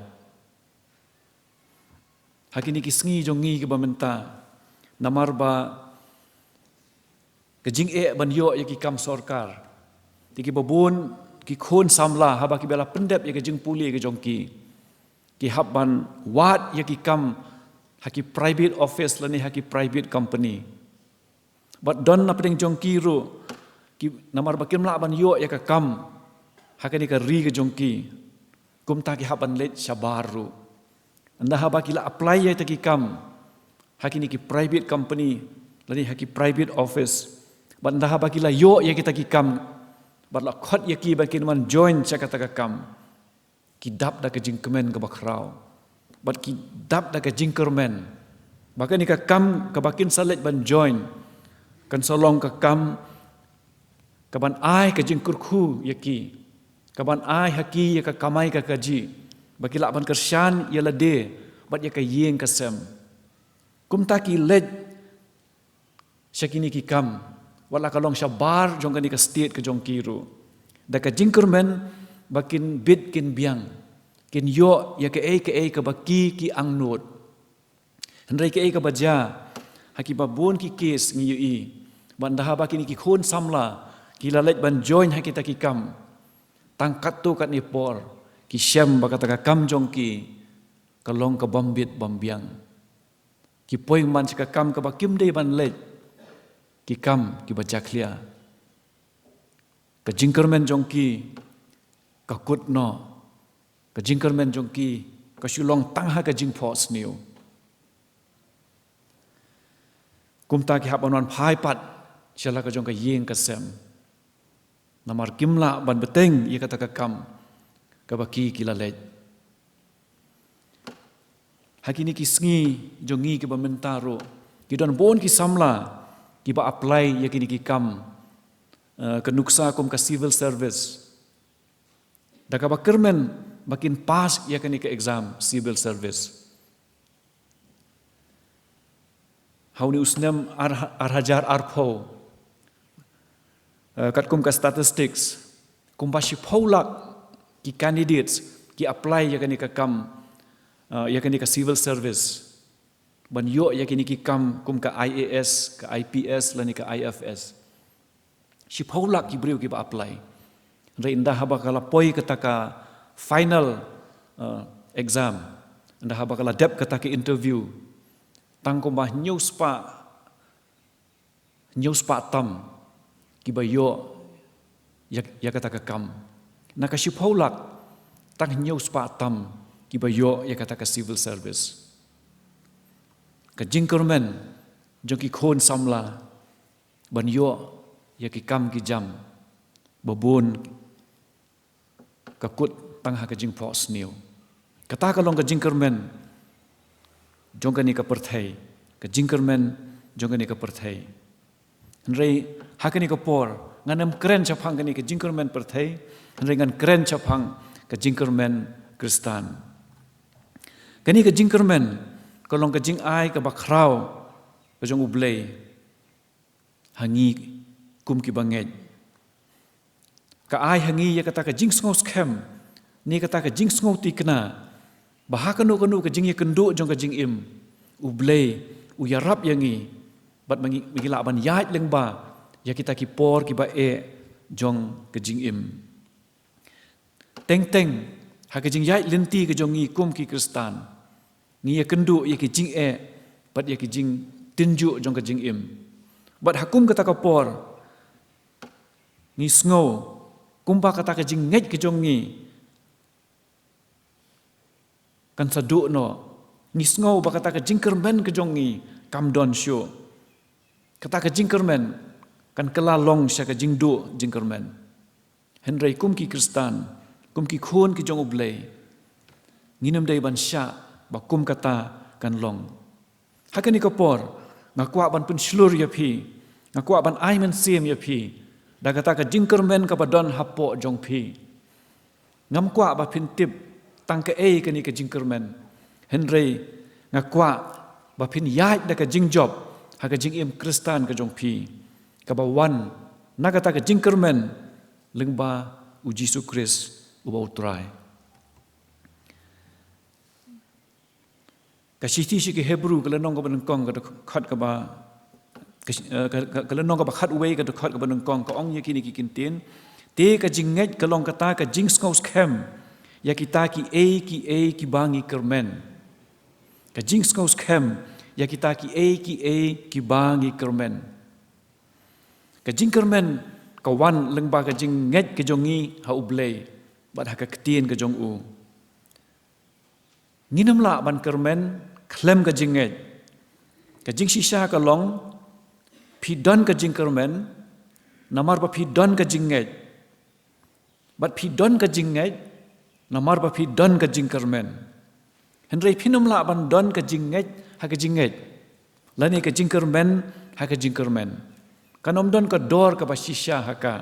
Hakini kisngi jongi ke bamenta, namar ba ka jing ban yo ya ki kam sorkar. Tiki babun ki khon samla haba ki bela pendep ya ka jing puli ke jongki. Ki habban wat ya ki kam haki private office lani haki private company. Bat don na pedeng jongki ru ki namar bakim la ban yo ya ka kam hakani ka ri ke jongki kum ta ki haban let shabaru anda haba ki la apply ya ta ki kam hakini ki private company lani haki private office bat anda haba ki la yo ya kita ki kam bat la khot ya ki bakin man join cha ka ta ka kam ki dap da ka jingkemen ka bakrau bat ki dap da ka jingkermen bakan ni ka kam ka bakin salet ban join kan solong ka kam kaban ai ka jing kurku yaki kaban ai haki ya ka kamai ka kaji bakila ban kersyan ya lade bat ya ka yeng ka sem kum ta ki led syakini ki kam wala kalong syabar jong ka ni ka state ka jong kiru da ka jing kurmen bakin bit kin biang kin yo ya ka ka baki ki angnut hendrai ka baja haki babun ki kes ngi ui ban daha ba kini ki khon samla ki lalet ban join haki ta ki kam tangkat tu kat ni por ki syam ba kata ka kam jong ki kalong ka bambit bambiang ki poing man ka kam ka bakim dei ban let ki kam ki baca clear ka jingkermen jong ki ka kut no ka jingkermen jong ki ka shulong tang ha ka jing pos niu kumta ki hapanon phai pat shala ka jong ka yeng ka sem namar kimla ban beteng ye kata ka kam ka baki kilalet hakini ki sngi jongi ki bamentaro ki don bon ki samla ki ba apply ye kini ki kam ka nuksa kum ka civil service da ka bakermen bakin pas ye kini ka exam civil service Hauni usnem arhajar arpo kat kum ka statistics kum bashi paulak ki candidates ki apply ya kani ka kam ya kani ka civil service ban yo ya kani ki kam kum ka IAS ka IPS lani ka IFS si Paulak ki beriu ki ba apply. Re indah haba kala poi ketaka final exam. Indah haba kala dep ketaka interview. Tangko bah news pa tam ki ba yo ya ketaka kam. Naka si Paulak tang news pa tam ki ba yo ya ketaka civil service. Ka jingkermen jong ki khon samla ban yo ya ki kam ki jam babun ka kut tang ha ka jing po snew kata ka long ka jingkermen jong ka ni ka perthai ka jingkermen jong ka ni ka perthai nrei ha ka ni ka por nganam kren chaphang ka ni ka jingkermen perthai nrei ngan kren chaphang ka jingkermen kristan ka ni ka jingkermen ka long ka jing ai ka bakrau ka jong ublei hangi kum ki banget ka ai hangi ya kata ka jing sngo scam ni kata ka jing sngo tikna bahakanu ka jing ya kendo jong ka jing im ublei u yarap yangi bat mangila ban yait leng ba ya kita ki por ki ba jong ka jing im teng ha ka jing yait lenti ka jong ngi kum ki kristan ni ya kendo ya ki jing bat ya ki jing tinju jong ka jing im bat hakum kata ka por ni sngo kumpa kata ka jing nget ke jong ni kan sadu no ni sngo ba kata ka jingkermen ke jong ni kam don syo kata ka jingkermen kan kelalong sya ka jingdu jingkermen henrei kum ki kristan kum ki khon ki jong ublei nginam dai ban sya ba kum kata kan long hakani ka por ngakwa ban pun slur ya phi ngakwa ban ai men sim ya phi da kata ka jingkermen ka badon hapo jong phi ngam kwa ba phin tip tang ka ka ni ka jingkermen henrei ngakwa ba phin yai da ka jing job ha ka jing im kristan ka jong phi ka ba wan na kata ka jingkermen lengba u Jesu Kris u ba utrai ka siti shi ki Hebrew ka lenong ka benengkong ka khat ka ba ka lenong ka ba khat wei ka khat ka benengkong ka ong ye kini ki kintin te ka jinget ka long kata ka jing skos kem ya kita ki ki bangi kermen ka jing skos kem ya kita ki ki bangi kermen ka jing kermen ka wan lengba ka jing nget ka jongi ha ublei bat ha ka ktien ka jong u nginam la ban kermen klem ka jinget ka jing shisha ka long phi don ka jing kermen namar ba phi don ka jinget bat phi don ka jinget namar ba phi don ka jing kermen henrei phinum la ban don ka jinget ha ka jinget lani ka jing kermen ha ka jing kermen kanom don ka dor ka ba shisha ha ka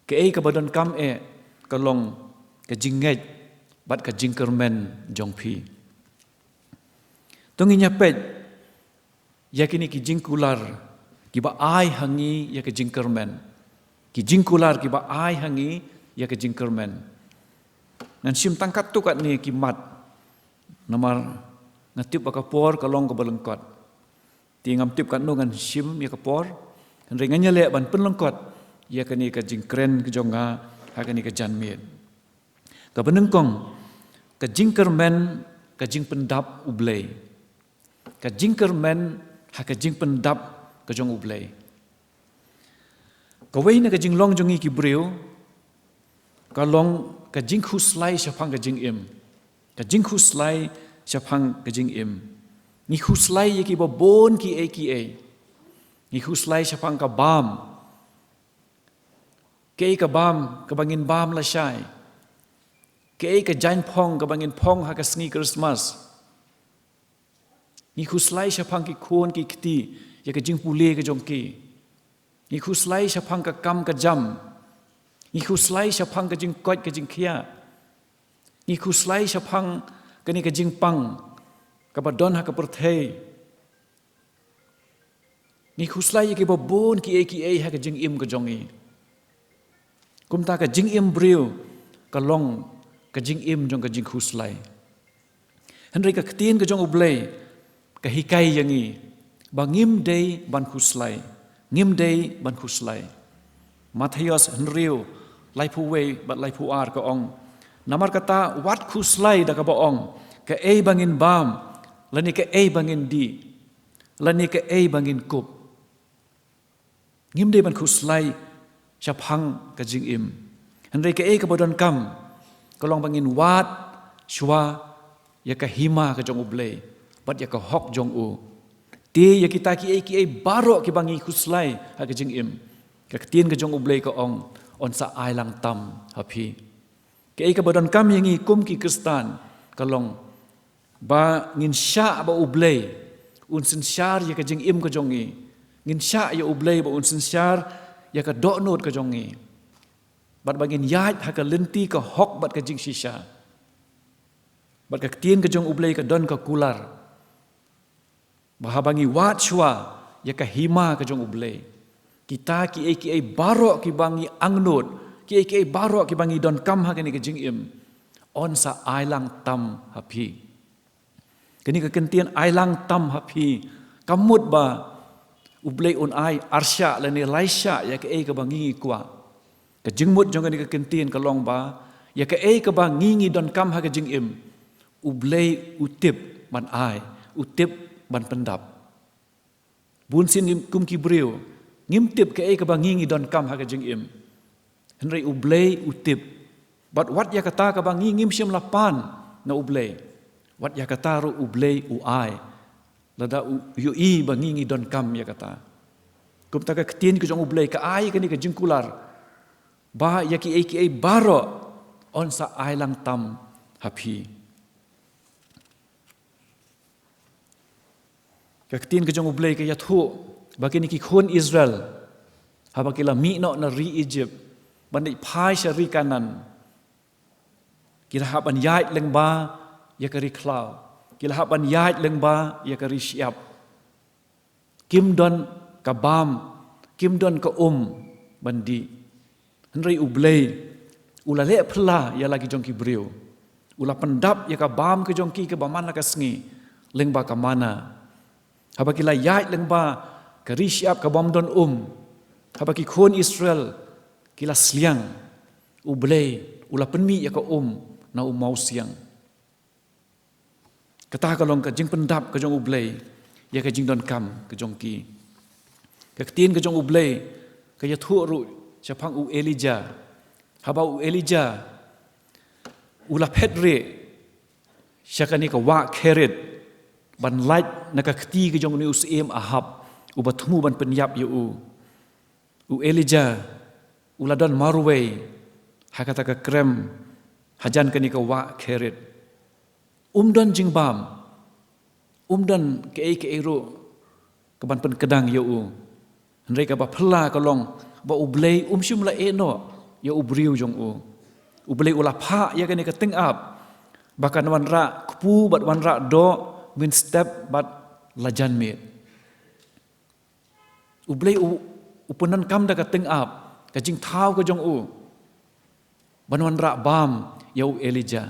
ka badon kam ka long ka jinget bat ka jingkermen jong phi tongi nyapet yakini ki jingkular ki ba ai hangi ya ka jingkermen ki jingkular ki ba ai hangi ya ka jingkermen nan sim tangkat tu kat ni ki mat namar ngatip ba ka por ka long ka balengkot ti ngam tip kat no ngan sim ya ka por kan ringanya le ban penlengkot ya ka ni ka jingkren ka jonga ha ka ni ka janmit ka benengkong ka jingkermen ka jing pendap ublei ka jingkermen ha ka jing pendap ka jong ublei ka wei na ka jing long jongi ki breu ka long ka jing khuslai shapang ka jing im ka jing khuslai shapang ka jing im ni khuslai ye ki ba bon ki ni khuslai shapang ka bam ka bam ka bangin bam la shai ka jain pong ka bangin pong ha ka sngi Christmas ni khuslai shapang ki khon ki kti ya ka jing pule ka jong ki ni khuslai shapang ka kam ka jam ni khuslai shapang ka jing kot ka jing khia ni khuslai shapang ka ni ka jing pang ka badon ha ka perthei ni khuslai ki ba bon ki ha ka jing im ka jongi kumta ka jing im breu ka long ka jing im jong ka jing khuslai henry ka ktin ka jong ublei ka hikai yangi bangim dei ban khuslai ngim day ban khuslai Matthias Henriu lai phu wei bat lai phu ar ka ong namar kata wat khuslai da ka ba ong ka ei bangin bam lani ka ei bangin di lani ka ei bangin kup ngim day ban khuslai chapang ka jing im Henry ka ei ka bodon kam ka long bangin wat shwa ya ka hima ka jong ublei bat ya ka hok jong u ti ya kita ki ei baro ki bangi khuslai ha ka jing im ka tien ka jong ublei ka ong on sa ai lang tam hapi ka ei ka bodon kam yangi kum ki kristan ka long ba ngin sha ba ublei un sin shar ya ka jing im ka jong i ngin sha ya ublei ba un sin shar ya ka do not ka jong i bat bangin yat ha ka lenti ka hok bat ka jing shisha bat ka tien ka jong ublei ka don ka kular bahabangi wat shwa ya ka hima ka jong ublei kita ki ei baro ki bangi angnut ki ei baro ki bangi don kam ha kani ka jing im on sa ai lang tam hapi kani ka kentien ai lang tam hapi kamut ba ublei un ai arsha la ni laisha ya ka ei ka bangi kwa ka jingmut jong kani ka kentien ka long ba ya ka ei ka bangi don kam ha ka jing im ublei utip ban ai utip ban pendap bun sin kum ki breu ngim tip ka ei ka bangi don kam ha ka jing im henry ublei utip bat wat ya kata ka bangi ngim sim lapan na ublei wat ya kata ru ublei u ai lada yu i bangi don kam ya kata kum ta ka tien ka jong ublei ka ai ka ni ka jingkular ba ya ki ei baro on sa ai lang tam hapi ka tien ka jong ublei ka ya thu bagi ni ki khon Israel habakila mi no na ri Egypt bandai phai sha ri kanan kila haban yait leng ba ya ka ri klau kila haban yait leng ba ya ka ri siap kim don ka bam kim don ka bandi henry ublei ula le phla ya lagi jong ki breu ula pendap ya ka bam ke jong ki ke bamana ka sngi leng ba ka mana habakila yait leng ba ka ri siap ka bam don habaki khon Israel kila sliang ublei ula penmi ya ka na mau siang kata ka long ka jing pendap ka jong ublei ya ka jing don kam ka jong ki ka tien ka jong ublei ka ya thu ru chapang u Elijah haba u Elijah ula pedre syakani ka wa keret ban light na ka khti ka jong ni usem ahab u bathmu ban penyap ya u Elijah uladon marwe hakata ka krem hajan kani ka wa keret don jingbam don ke ro ka ban pen kedang ya henry ka ba phla ka long ba ublei shum la eno ya ubriu jong ublei ula pha ya kani ka ting up bakan wan ra kpu bat wan ra do min step bat lajan me ublei upunan kam da ka ting up ka jing thau ka jong banwan ra bam ya Elijah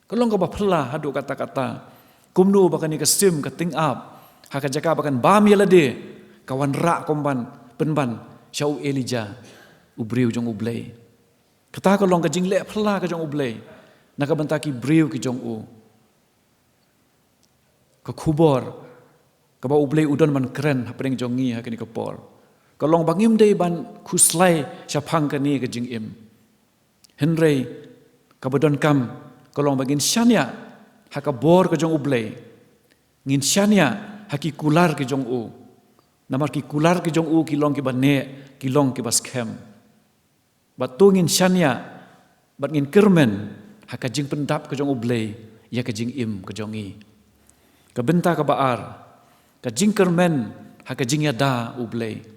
kalong ka ba phla hadu kata-kata kumnu bakani ka sim ka ting up ha ka jaka bakan bam ya lade kawan ra komban penban syau Elijah ubriu jong ublei kata kalong ka jing le phla ka jong ublei na ka bantaki briu ki jong ka khubor ka ba ublei udon man kren ha preng jong ngi ha kani ka por kalong bangim dei ban khuslai chapang kani ka jing im henry ka bodon kam kalong bagin syania ha ka bor ka jong ublei ngin syania ha ki kular ki jong namar ki kular ki jong ki long ki bane ki long ki bas kem batungin syania bat ngin kermen ha ka jing pendap ka jong ublei ya ka jing im ka jong i ka benta ka baar ka jing kermen ha ka jing ya da ublei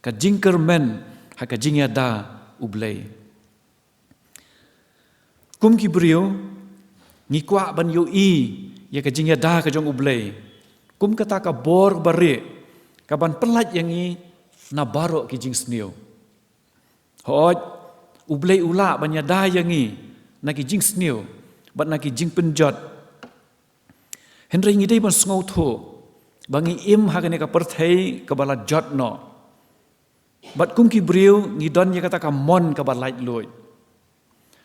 ka jing kermen ha ka jing ya da ublei kum ki brio ngi kwa ban yo ya ka jing ya da ka jong ublei kum kata ka bor bare ka ban pelat yang i na baro ki jing snio hoj ublei ula ban ya da yang i na ki jing snio bat na ki jing penjot henry ngi dei ban sngo tho bangi im ha ka ne ka perthei ka bala jot no Bat kum ki briu ngidon ya kata ka mon ka balait loi.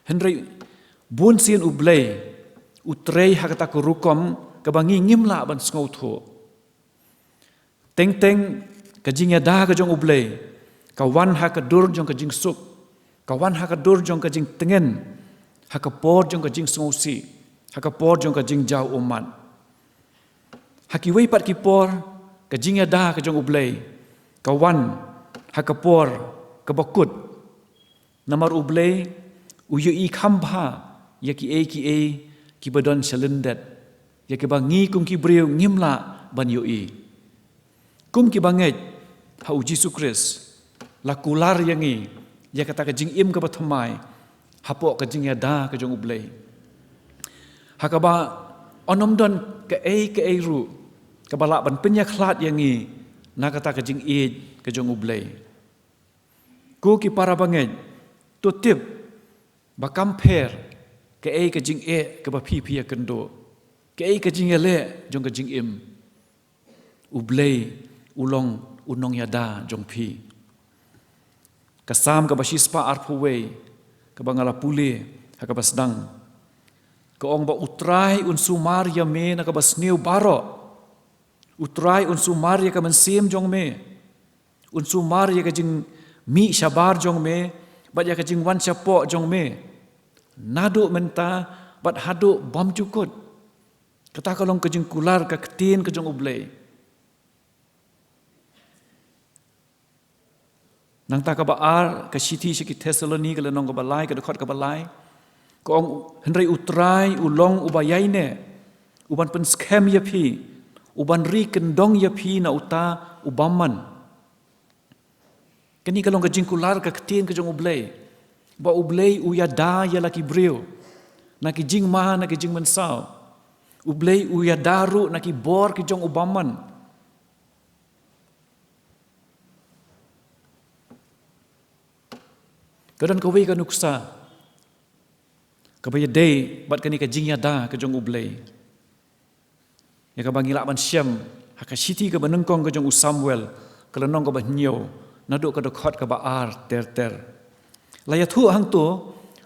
Henry bun sin ublei utrei ha kata ku rukom ka bangi ngimla ban ngau tho. Teng ka jing ya da ka jong ublei ka wan ha ka dur jong ka jing sup ka wan ha ka dur jong ka jing tengen ha ka por jong ka jing ngau si ha ka por jong ka jing jau umat. Ha ki wei pat ki por ka jing ya da ka jong ublei ka wan ha ka por ka bakut namar ublei uyu i khambha ya ki ki badon shalendet ya ki bangi kum ki briu ngimla ban yu i kum ki banget ha u Jesu Kris la kular yangi ya kata ka jing im ka bathamai hapo ka jing ya da ka jong ublei ha ka ba onom don ka ru ka bala ban penya khlat yangi na kata ka jing ke jong ublei ku ki para banget tu tip ba compare ke jing ke ba phi kendo ke jing le jong ka jing im ublei ulong unong yada jong phi kasam ka ba shispa arpuwe ka ba ngala pule ha ka ba sedang ka ong ba utrai un sumar ya me na ka ba sneu baro utrai un sumar ya ka man sim jong me un sumar ya ka jing mi shabar jong me bat ya ka jing wan chapo jong me nadu menta bat hadu bom cukut kata kalong ka jing kular ka ketin ka jong ublei nang ta ka ba ar ka shiti shiki Thessaloni ka lenong ka balai ka dekhot ka balai ko ong henry utrai ulong ubayai ne uban pen scam ya phi uban ri kendong ya phi na uta ubaman kani kalong ka jingkular ka ketin ka jong ublei ba ublei uya da ya laki brio na ki jing ma na ki jing mensau ublei uya daru na ki bor ki jong ubaman kadan kawi ka nuksa kabaya day bat kani ka jing ya da ka jong ublei ya ka bangila ban syam haka siti ka banengkong ka jong Samuel kalenong ka ba nyo naduk ka dekhot ka ba ar ter laya thu hang tu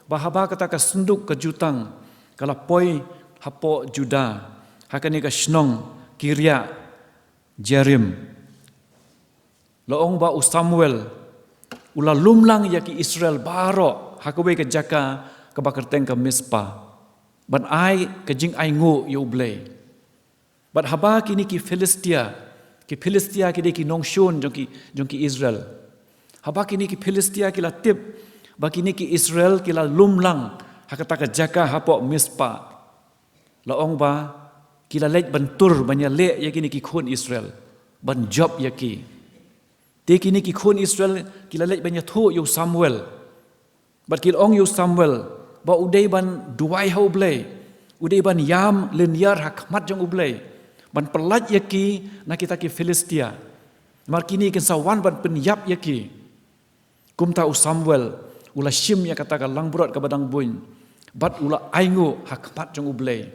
bahaba kata ka senduk ka jutang kala poi hapo juda hakani ka snong kiria jerim loong ba Samuel ula lumlang ya ki Israel baro hakawe ka jaka ka bakar teng ka Mispa ban ai ka jing ai ngo yu blei bat haba kini ki Filistia ki de ki nongshon jong ki Israel haba kini ki Filistia ki latip ba kini ki Israel ki la lumlang hakata ka jaka hapo Mispa laong ba ki la lej bantur banya le ya kini ki khon Israel ban job ya ki te kini ki khon Israel ki la lej banya thu yu Samuel bat ki ong yu Samuel ba udai ban duai ha ublei udai ban yam linyar hakmat jong ublei ban pelat yaki na kita ki Filistia mar kini ken sawan ban penyap yaki kumta u Samuel ula shim ya kata ka langbrot ka badang buin bat ula aingu hakmat jong ublei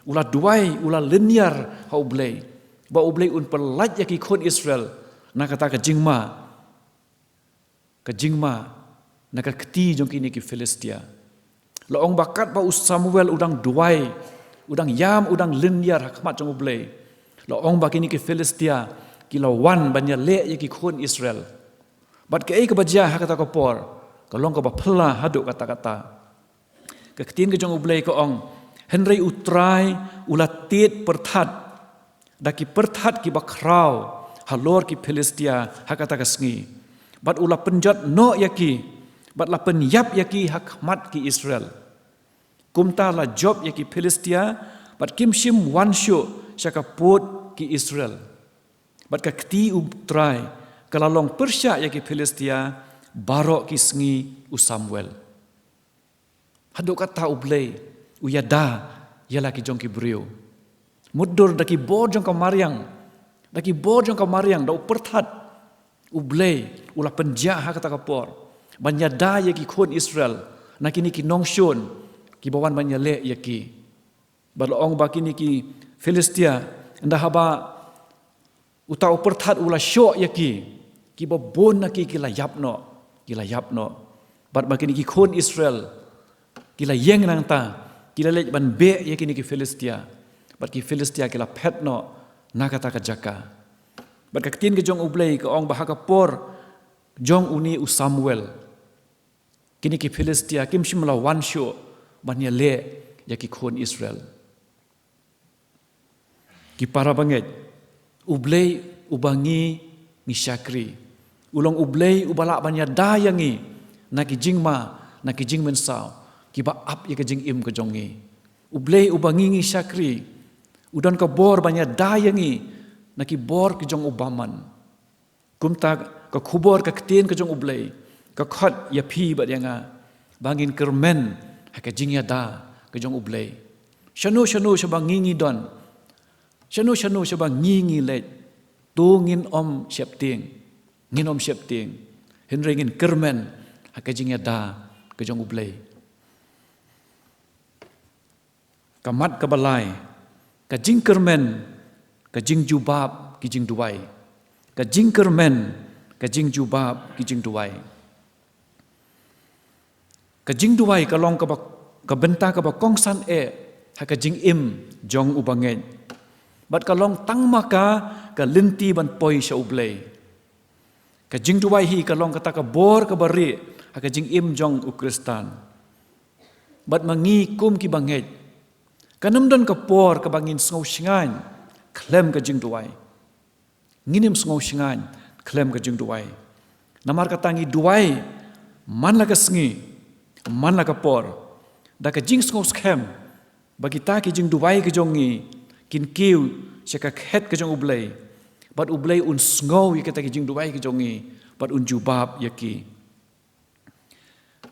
ula duai ula linyar ha ublei ba ublei un pelat yaki khon Israel na kata ka jingma na ka keti jong kini ki Filistia laong bakat ba Samuel udang duai udang yam udang linyar hakmat jong ublei laong ba kini ki Filistia ki lawan banya le ki khon Israel bat ke ka baja hakata ko por kalong ka ba phla haduk kata-kata ka ketin ke jong ublei ko ong henry utrai ulatit perthat daki perthat ki bakrau halor ki Filistia hakata ka sngi bat ula penjat no yaki bat la penyap yaki hakmat ki Israel kumta la job yaki Filistia bat kimshim wanshu syaka put ki Israel bat ka kti utrai kalalong persya yaki Filistia barok ki sngi u Samuel haduk kata ublei uyada yala ki jong ki brio mudur daki bod jong ka Maryang daki bod jong ka Maryang dau perthat ublei ula penja ha kata kapor banya da yaki khon Israel nakini ki nongshon ki bawan banya le yaki balong bakini ki Filistia nda haba utau perthat ula syok yaki ki ba bon na ki la yap no bat ba kini ki khon Israel ki la yeng nang ta ki la lej ban be ye kini ki Filistia bat ki Filistia ki la phet no na kata ka jaka bat ka tin ke jong ublei ka ong bahaka por jong uni u Samuel kini ki Filistia kim shimla wan sho ban ya le ya ki khon Israel ki para banget ublei ubangi ni syakri ulong ublei ubala ban ya dayangi na ki jingma na ki jingmen sao ki ba ap ya ki jing im ke jongi ublei ubangi ngi syakri udan ka bor ban ya dayangi na ki bor ki jong ubaman kumta ka khubor ka ktin ka jong ublei ka khat ya phi ba yanga bangin kermen ha ka jing ya da ka jong ublei shanu shabang ngi don shanu shabang ngi le tu ngin om siap ting henringin kermen ha ka jing ya da ka jong ublei kamat ka balai ka jing kermen ka jing jubab ki jing duai ka jing kermen ka jing jubab ki jing duai ka jing duai ka long ka benta ka ba kong san ha ka jing im jong ubangen bat ka long tang maka ka linti ban poi sha ublei ka jing duai hi ka long ka ta ka bor ka bari ha ka jing im jong ukristan bat mangi kum ki banget kanam don ka por ka bangin sngo shingan klem ka jing duai nginim sngo shingan klem ka jing duai namar ka tangi duai man la ka sngi man la ka por da ka jing sngo skem bagi ta ki jing duai ka jongi kin kiu se ka khet ka jong ublei bat ublei un sngo yi ka ta ki jing duai ka jongi bat un jubab yaki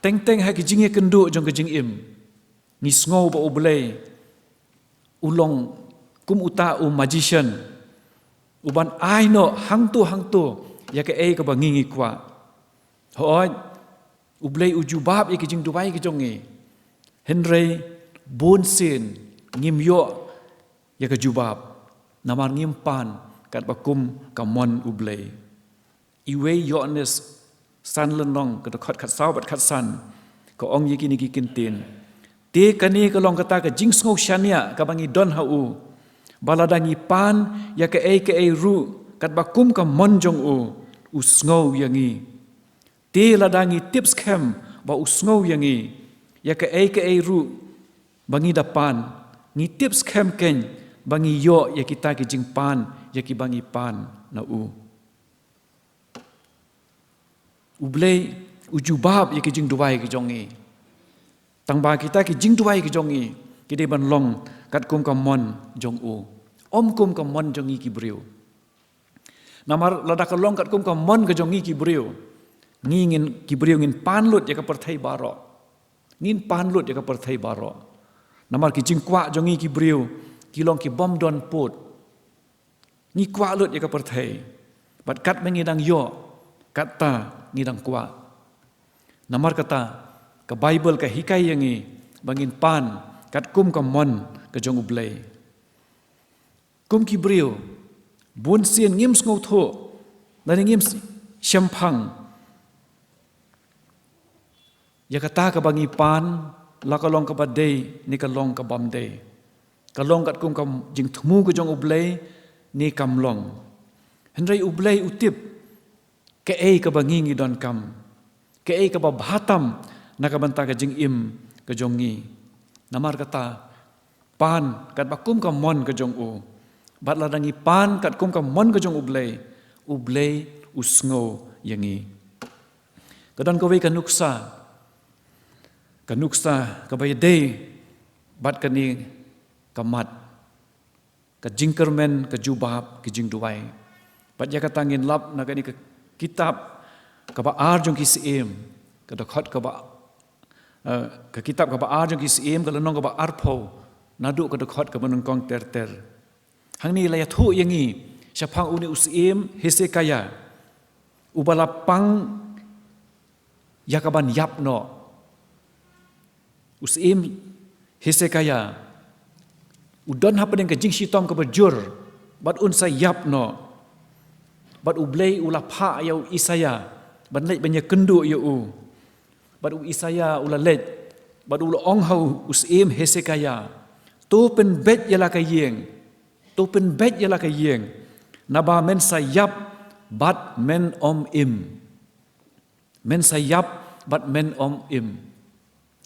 teng ha ki jing ye kendu jong ka jing im ni sngo ba ublei ulong kum uta magician uban ai no hang tu ya ke ka bangingi kwa hoi ublei ujubab ya ke jing dubai ke jongi henrei bun sin ngim yo ya ke jubab namar ngim pan kat bakum kamon ublei iwe yones san lenong ke khot khat saw bat khat san ko ong yi kini ki kintin te kani ka long kata ka jing sngo shania ka bangi don hau baladangi pan ya ke ru kat bakum ka mon jong u sngo yangi te ladangi tips kem ba u sngo yangi ya ke ru bangi dapan ni tips kem ken bangi yo ya kita ki jing pan ya ki bangi pan na ublei ujubab ya ki jing duai ki jongi tangba kita ki jing duai ki jongi ki de ban long kat kum ka mon jong om kum ka mon jongi ki briu namar lada ka long kat kum ka mon ka jongi ki briu ngin ki briu ngin panlut ya ka perthai baro ngin panlut ya ka perthai baro namar ki jing kwa jongi ki briu ki long ki bom don pot ni kwa lut ya ka perthai bat kat mengidang yo kata ngidang kwa namar kata ka Bible ka hikai yangi bangin pan kat kum ka mon ka jong ublei kum ki brio bun sien ngim sngo tho dan ngim shampang ya kata ka bangi pan la ka long ka badei ni ka long ka bam dei ka long kat kum ka jing thmu ka jong ublei ni kam long henrei ublei utip ke ka bangi ngi don kam ke ka ba bhatam nakabanta ka jing im ka jongi namar kata pan kat bakum ka mon ka jong bat ladangi pan kat kum ka mon ka jong ublei usngo yangi kadan ko we kanuksa ka bayde bat kani kamat ka jingkermen ka jubab ki jing duai bat ya katangin lap na kani ka kitab ka ba ar jong ki sim ka dokhat ka ba ka kitab ka ba ar jong ki sim ka lanong ka ba arpho nadu ka dokhat ka banong kong ter hang ni la ya thu yangi syapang uni usim Hesekaya ubalapang yakaban yapno usim Hesekaya udon hapening ka jing sitom ka berjur bat unsa yapno Bat ublei ula pa ya Isaya. Ban lej banyak kendu ya u. Bat Isaya ula lej. Bat ula ong hau usim Hesekaya. Tu pen bet ya la kayeng. Tu pen bet ya la kayeng. Naba men sayap bat men om im. Men sayap bat men om im.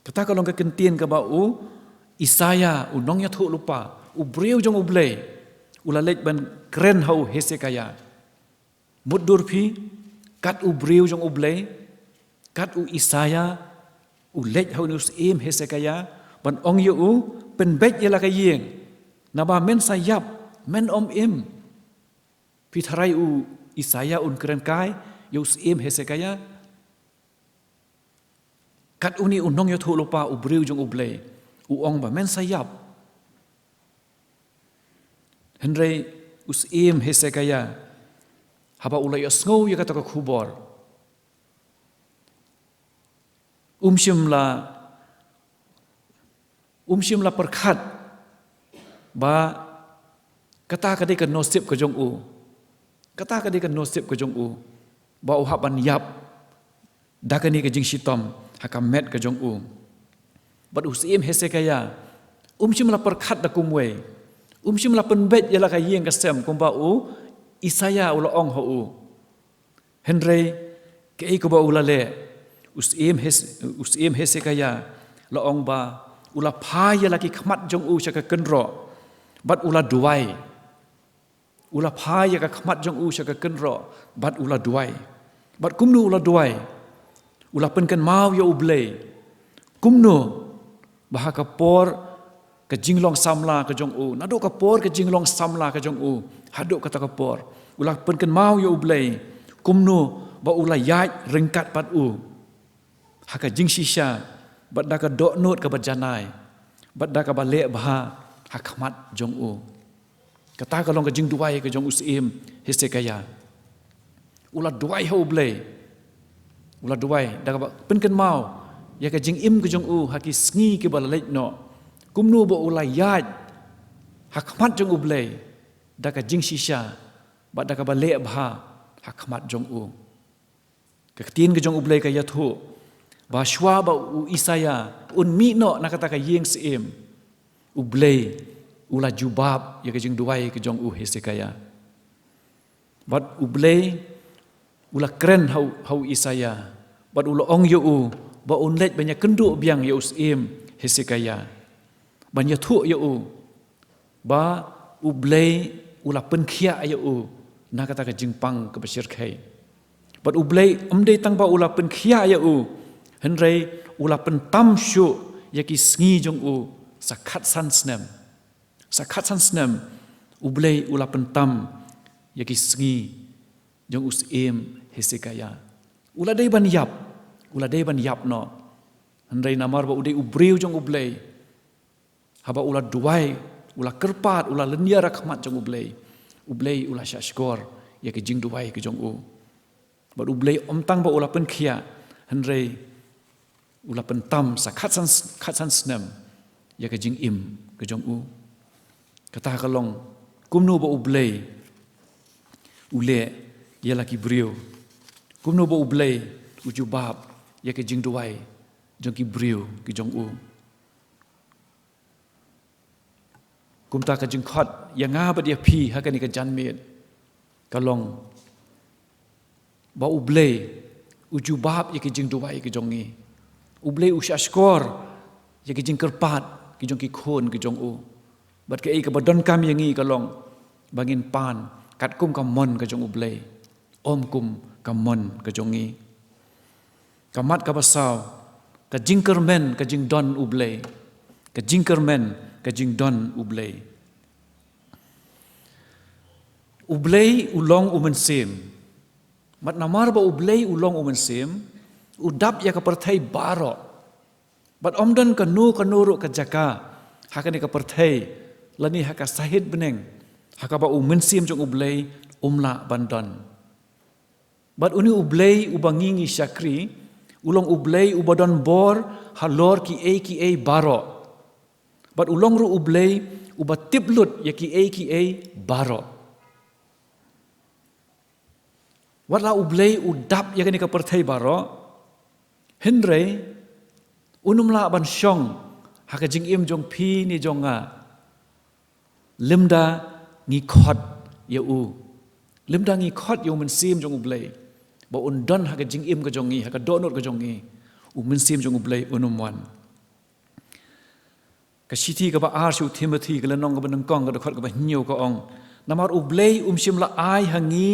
Kata kalau ke kentien ke bau Isaya unong ya tu lupa. Ubriu jong ublei. Ula lej ban keren hau Hesekaya. Mudur pi kat ubriu jong ublei. Kat u Isaya u lej hau nus im Hesekaya. Ban ong yu u pen bet ya la kayeng. Naba men sayap men om im. Pi tharai u Isaya un keren kai yu im Hesekaya. Kat uni unong yu tu lupa ubriu jong ublei. U ong ba men sayap. Henry usim Hesekaya. Haba ulai asngau ya kata kubor. Umshim la perkat ba kata kadai kan nosip ke jong u. Kata kadai kan nosip ke jong u. Ba uhaban yap dakani ke jing shitom hakamet ke jong u. Ba usim Hesekaya. Umshim la perkat da kumwe. Umshim la penbet ya la kayeng kasem kumba u Isaya ula ong ho. Henry kei ko ba ula le usim Hesekaya la ong ba ula phaya laki khmat jong u chaka kenro bat ula duai. Ula phaya ka khmat jong u chaka kenro bat ula duai. Bat kumnu ula duai. Ula penken mau ya ublei. Kumnu bah ka por ke jinglong samla ke jong u. Nado ka por ke jinglong samla ke jong u. Haduk kata kapor. Ulah penken mau ya ublei. Kumnu ba ulah yaj rengkat pat u. Haka jing shisha. Bat daka dok not ke berjanai. Bat daka balik baha hakmat jong u. Kata kalong ke jing duai ke jong usim Hesekaya. Ulah duai ha ublei. Ulah duai. Daka penken mau. Ya ke jing im ke jong u. Haki sngi ke balalek no. Kumnu ba ulah yaj hakmat jong ublei. Daka jing shisha, bat daka balik baha hakmat jong u. Keketin ke jong ublei ka yathu, ba shwa ba u Isaya, un mi no nak kata ka yeng sim. Ublei ula jubab ya ke jing duai ke jong u Hesekaya. Bat ublei ula keren hau Isaya, bat ula ong yu u, ba un lej banyak kenduk biang ya usim Hesekaya. Ban yathu yu u, ba ublei ula penkhia ayu u nak kata ke jingpang ke besir kai. Bat ublei amdei tang ba ula penkhia ayu u henrei ula pentam syu yaki sngi jong u sakhat san snem. Sakhat san snem ublei ula pentam yaki sngi jong usim Hesekaya. Ula dei ban yap no. Henrei namar ba udei ubriu jong ublei. Haba ula duai ula kerpat, ula lenia rakmat jong ublei. Ublei ula syashkor, ya ke jing duai ke jong u. Bat ublei omtang ba ula penkhia, henrei ula pentam sa khatsan snem, ya ke jing im ke jong u. Kata kalong, kumnu ba ublei, ule, ya laki brio. Kumnu ba ublei, ujubab, ya ke jing duai, jong ki brio ke jong u. Kumta ka jingkhot yang nga ba dia pi hakani ka janmet kalong ba ublei ujubab ye ki jing duai ki jongi ublei usyashkor ye ki jing kerpat ki jong ki khon ki jong u bat ke ka badon kam yangi kalong bangin pan kat kum ka mon ka jong ublei om kum ka mon ka jongi kamat ka basau ka jingkermen ka jing don ublei ka jingkermen ka jing don ublei. Ublei ulong umensim. Mat namar ba ublei ulong umensim, udap ya ka perthai baro. Bat omdan ka nuru ka jaka, hakani ka perthai, lani haka sahid beneng, haka ba umensim jong ublei umla bandon. Bat uni ublei ubangingi syakri, ulong ublei ubadon bor halor ki a baro. Bat ulong ru ublei ubat tiblut ya ki a baro. Wat la ublei udap ya kini ka perthai baro. Henry unum la ban syong haka jing im jong pi ni jonga. Limda ngi khot ya u. Limda ngi khot ya men sim jong ublei. Ba undon haka jing im ka jongi haka donot ka jongi. Men sim jong ublei unum wan. Ka siti ka ba Arsu Timothy ka lanong ka ba nangkong ka khot ka ba nyo ka ong. Namar ublei sim la ai hangi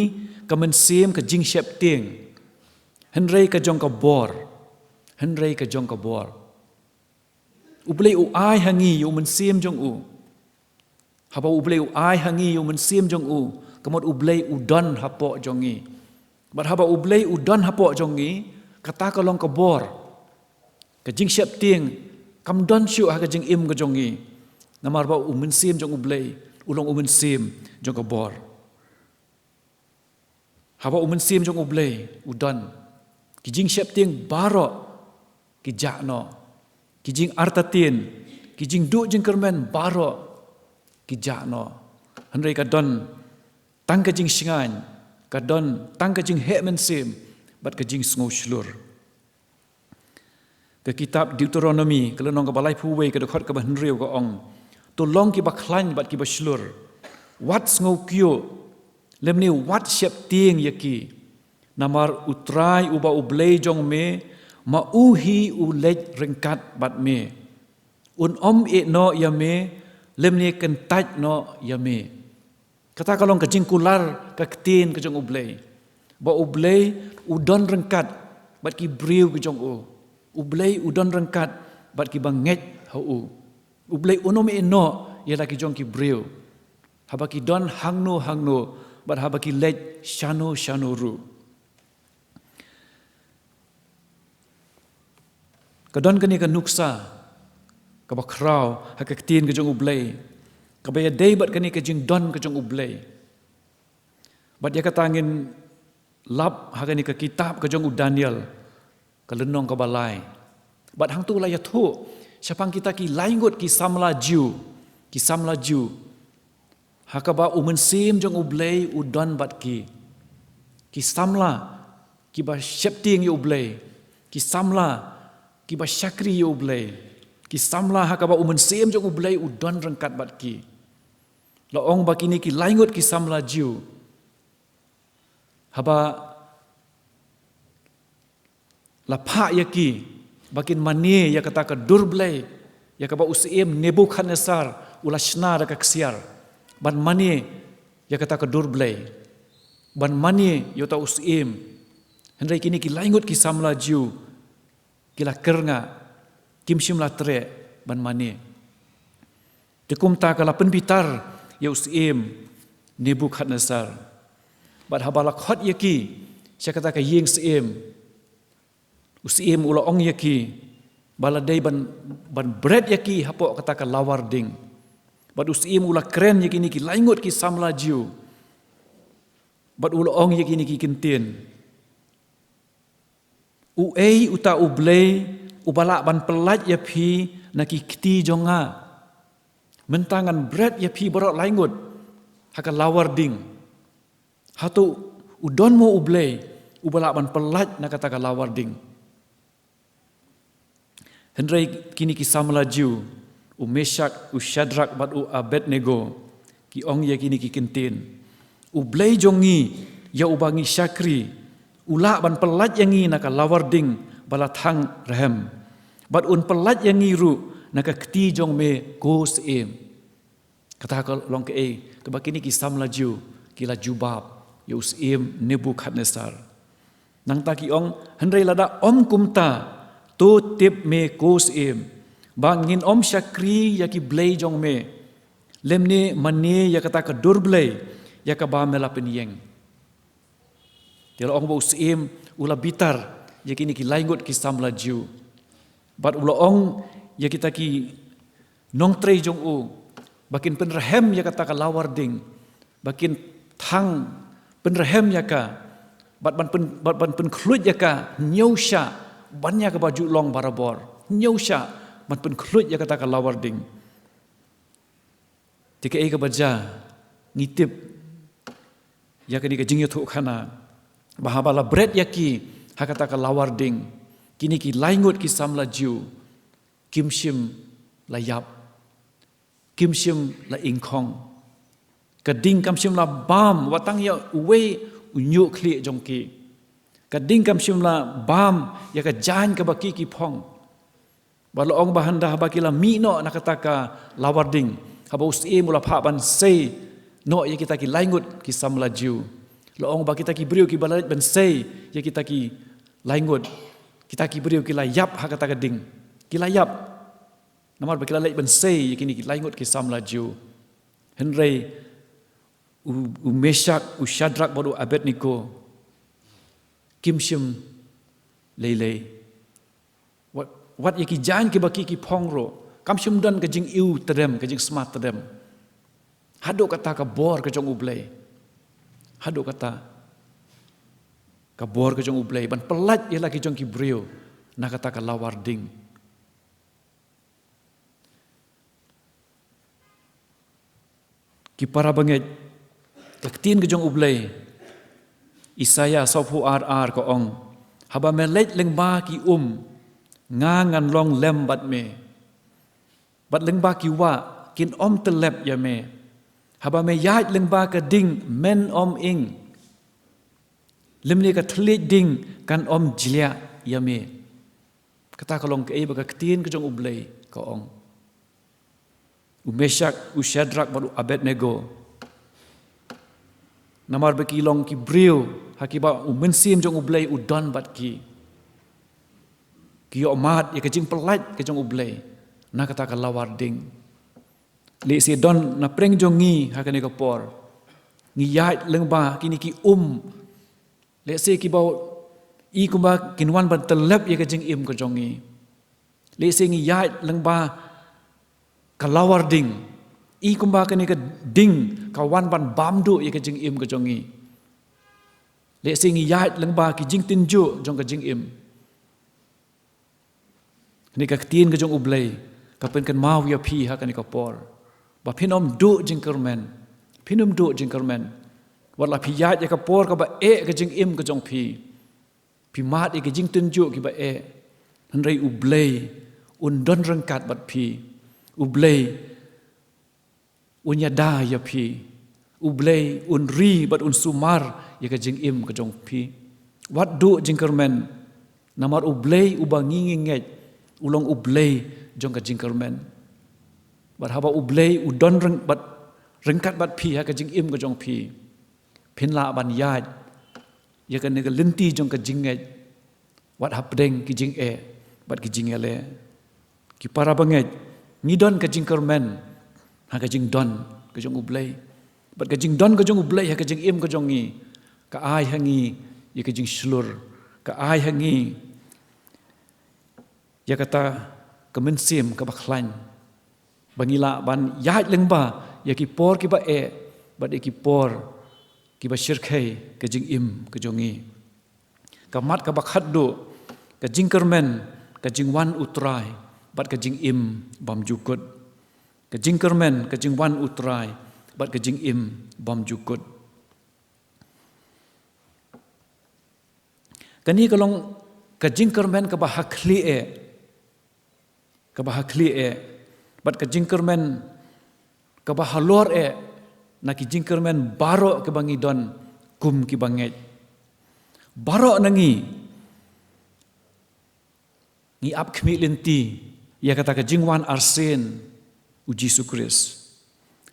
ka men sim ka jing shep ting. Henry ka jong ka bor. Henry ka jong ka bor. Ublei u ai hangi yu men sim jong u. Haba ublei u ai hangi yu men sim jong u. Kamot ublei u don hapo jongi. Bat haba ublei u don hapo jongi. Kata ka long ka bor. Ka jing shep ting. Kam don syu ha ka jing im ka jongi. Namar ba u men sim jong ublei. Ulong u men sim jong ka bor. Haba u men sim jong ublei u don. Ki jing shep ting baro. Ki jakno. Ki jing artatin. Ki jing du jing kermen baro. Ki jakno. Henry ka don tang ka jing singan. Ka don tang ka jing he men sim. Bat ka jing sngo shlur. Ke kitab Deuteronomy kalau nong ka balai puwe ka dekhot ka Henry ka ong. To long ki ba khlan bat ki ba shlur. Wat sngo kyo. Lemni wat shep ting yaki. Namar utrai uba ublei jong me. Ma uhi ulej rengkat bat me. Un e no ya me. Lemni kentaj no ya me. Kata kalong ka jing kular ka ketin ka jong ublei. Ba ublei udon rengkat bat ki briu ka jong u. Ublei udon rengkat bat ki banget hau. Ublei unom e no ya la ki jong ki briu. Haba ki don hangno bat haba ki lej shano ru. Kadon kani ka nuksa ka ba kraw ha ka ketin ka jong ublei. Ka ba ya dei bat kani ka jing don ka jong ublei. Bat ya ka tangin lap ha kani ka kitab ka jong u Daniel. Ka lenong ka balai. Bat hang tu la ya thu syapang kita ki laingut ki samla ju. Ha ka ba umen sim jong ublei u don bat ki. Ki samla ki ba shepting yu ublei. Ki samla ki ba syakri yu ublei. Ki samla ha ka ba umen sim jong ublei u don rengkat bat ki. La ong ba kini ki laingut ki samla ju. Haba la pa yaki bakin mani ya kata ka durblei ya ka ba usim Nebukadnezar ulashna da ka ksiar ban mani ya kata ka durblei ban mani yo ta usim hendrai kini ki laingut ki samla ju kila kernga kimshim la tre ban mani tekum ta kala penbitar ya usim Nebukadnezar ban habala khot yaki ya kata ka ying sim usim ula ong yaki baladai ban bread yaki hapo kata ka lawar ding bad usim ula kren yaki ni ki laingut ki samla jiu bad ula ong yaki ni ki kintin uei uta ublei ubala ban pelat yapi naki kti jonga mentangan bread yapi borok laingut haka lawar ding hatu udon mo ublei ubala ban pelat na kata ka lawar ding. Henry kini ki samla ju u Meshak u Shadrach bat u Abednego ki ong ya kini ki kintin u blei jongi ya ubangi syakri ula ban pelat yangi naka lawarding balathang rahem bat un pelat yangi ru naka kti jong me go sem kata ka long ke ke bakini ki samla ju kila jubab ya usim Nebukadnezar nang ta ki ong Henry lada om kumta to tip me kos im bangin om syakri ya ki blei jong me lemne mane ya kata ka durblei ya ka ba mela penyeng telo ong bo usim ula bitar ya kini ki laingut ki samla ju bat ula ong ya kita ki nong trei jong u bakin penrehem ya kata ka lawar ding bakin thang penrehem ya ka bat ban pen khlut ya ka nyausha banyak ke baju long barabor nyausha ban pen khlut ya kata ka lawar ding tika ke baja ngitip ya kini ke jingyo thu khana Bahabala bread yaki hakata ka lawarding kini ki laingut ki samla jiu kimshim la yap kimshim la ingkong kading kamshim la bam watang ya uwe unyu kli jongki kading kamshim la bam ya ka jan ka baki ki phong balo ong bahanda baki la mi no nakata ka lawarding haba usi mula pha ban sei no ya kita ki laingut ki samla jiu lo ong ba kita ki beriu ki balat ban sei ya kita ki laingut kita ki beriu ki la yap hakata ka ding ki la yap namar ba ki la lai ban sei ya kini ki laingut ki samla jiu henrei u Meshak u Shadrach baru Abednego kimshim lele wat yaki jan ki baki ki phongro kamshim dan ka jing iu tadem ka jing smart tadem hado kata ka bor ka jong ublei hado kata ka bor ka jong ublei ban pelat ya lagi jong ki brio na kata ka lawarding ki para banget kaktin ka jong ublei Isaya sopu ar ko ong haba melet leng ba ki ngan long lem bat me bat leng ba ki wa kin telep ya me haba me yat leng ba ka ding men ing lem ni ka thlit ding kan jlia ya me kata kalong ke ba ka kaktin ka jong ublei ko ong Meshak u Shadrach baru Abednego namar beki long ki brio hakiba mensim jong ublei udan bat ki omat ya kejing pelat ke jong ublei na kata ka lawarding le se don na preng jong ngi hakane ka por ngi yat leng ba kini ki le se ki bau i kumba kinwan ban telep ya kejing im ka jong ngi le se ngi yat leng ba ka lawarding i kumba kani ka ding ka wan ban bamdu ya ka jing im ka jongi le sing yat lang ba ki jing tinju jong ka jing im ni ka tin ka jong ublei ka pen kan mau ya phi ha kani ka por ba phinom du jing kermen phinom du jing kermen wala phi yat ya ka por ka ba ka jing im ka jong phi mat ka jing tinju ki ba han rei ublei don rangkat bat phi ublei unyada ya pi ublei unri bat sumar ya ka jing im ka jong pi wat du jing kermen namar ublei ubangi nget ulong ublei jong ka jing kermen bat haba ublei udon bat rengkat bat pi ha ka jing im ka jong pi phinla ban yat ya ka ne ka linti jong ka jing nget wat hapdeng ki jing bat ki jing ele ki para banget ngidon ka jing kermen ha ka jing don ka jong ublei bat ka jing don ka jong ublei ha ka jing im ka jong ngi ka ai hangi ya ka jing slur ka ai hangi ya kata ka mensim ka bakhlan bangila ban yat leng ba ya ki por ki ba bat ki por ki ba shirkai ka jing im ka jong ngi ka mat ka bakhat do ka jing kermen ka jing wan utrai bat ka jing im bam jukut ka jing kermen ka jing wan utrai bat ka jing im bam jukut kani kalong ka jing kermen ka bahakli bat ka jing kermen ka bahalor na ki jing kermen baro ke bangi don kum ki banget baro nangi ngi ap khmi lenti ya kata ka jing wan arsen uji sukris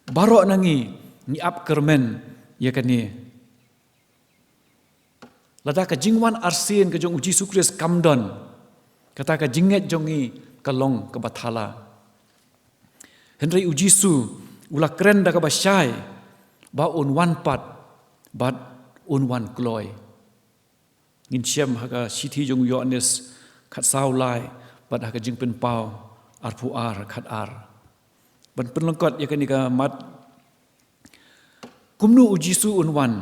baro nangi ni ap kermen ya kani lada ka jingwan arsin ka jong uji sukris kamdon kata ka jinget jongi kalong ka bathala henry uji su ula kren da ka basyai ba un wan pat bat un wan kloy ngin chem ha ka sithi jong yones khat sau lai bat ha ka jing pen pau arpu ar khat ar ban penlengkot ya kani ka mat kumnu uji su unwan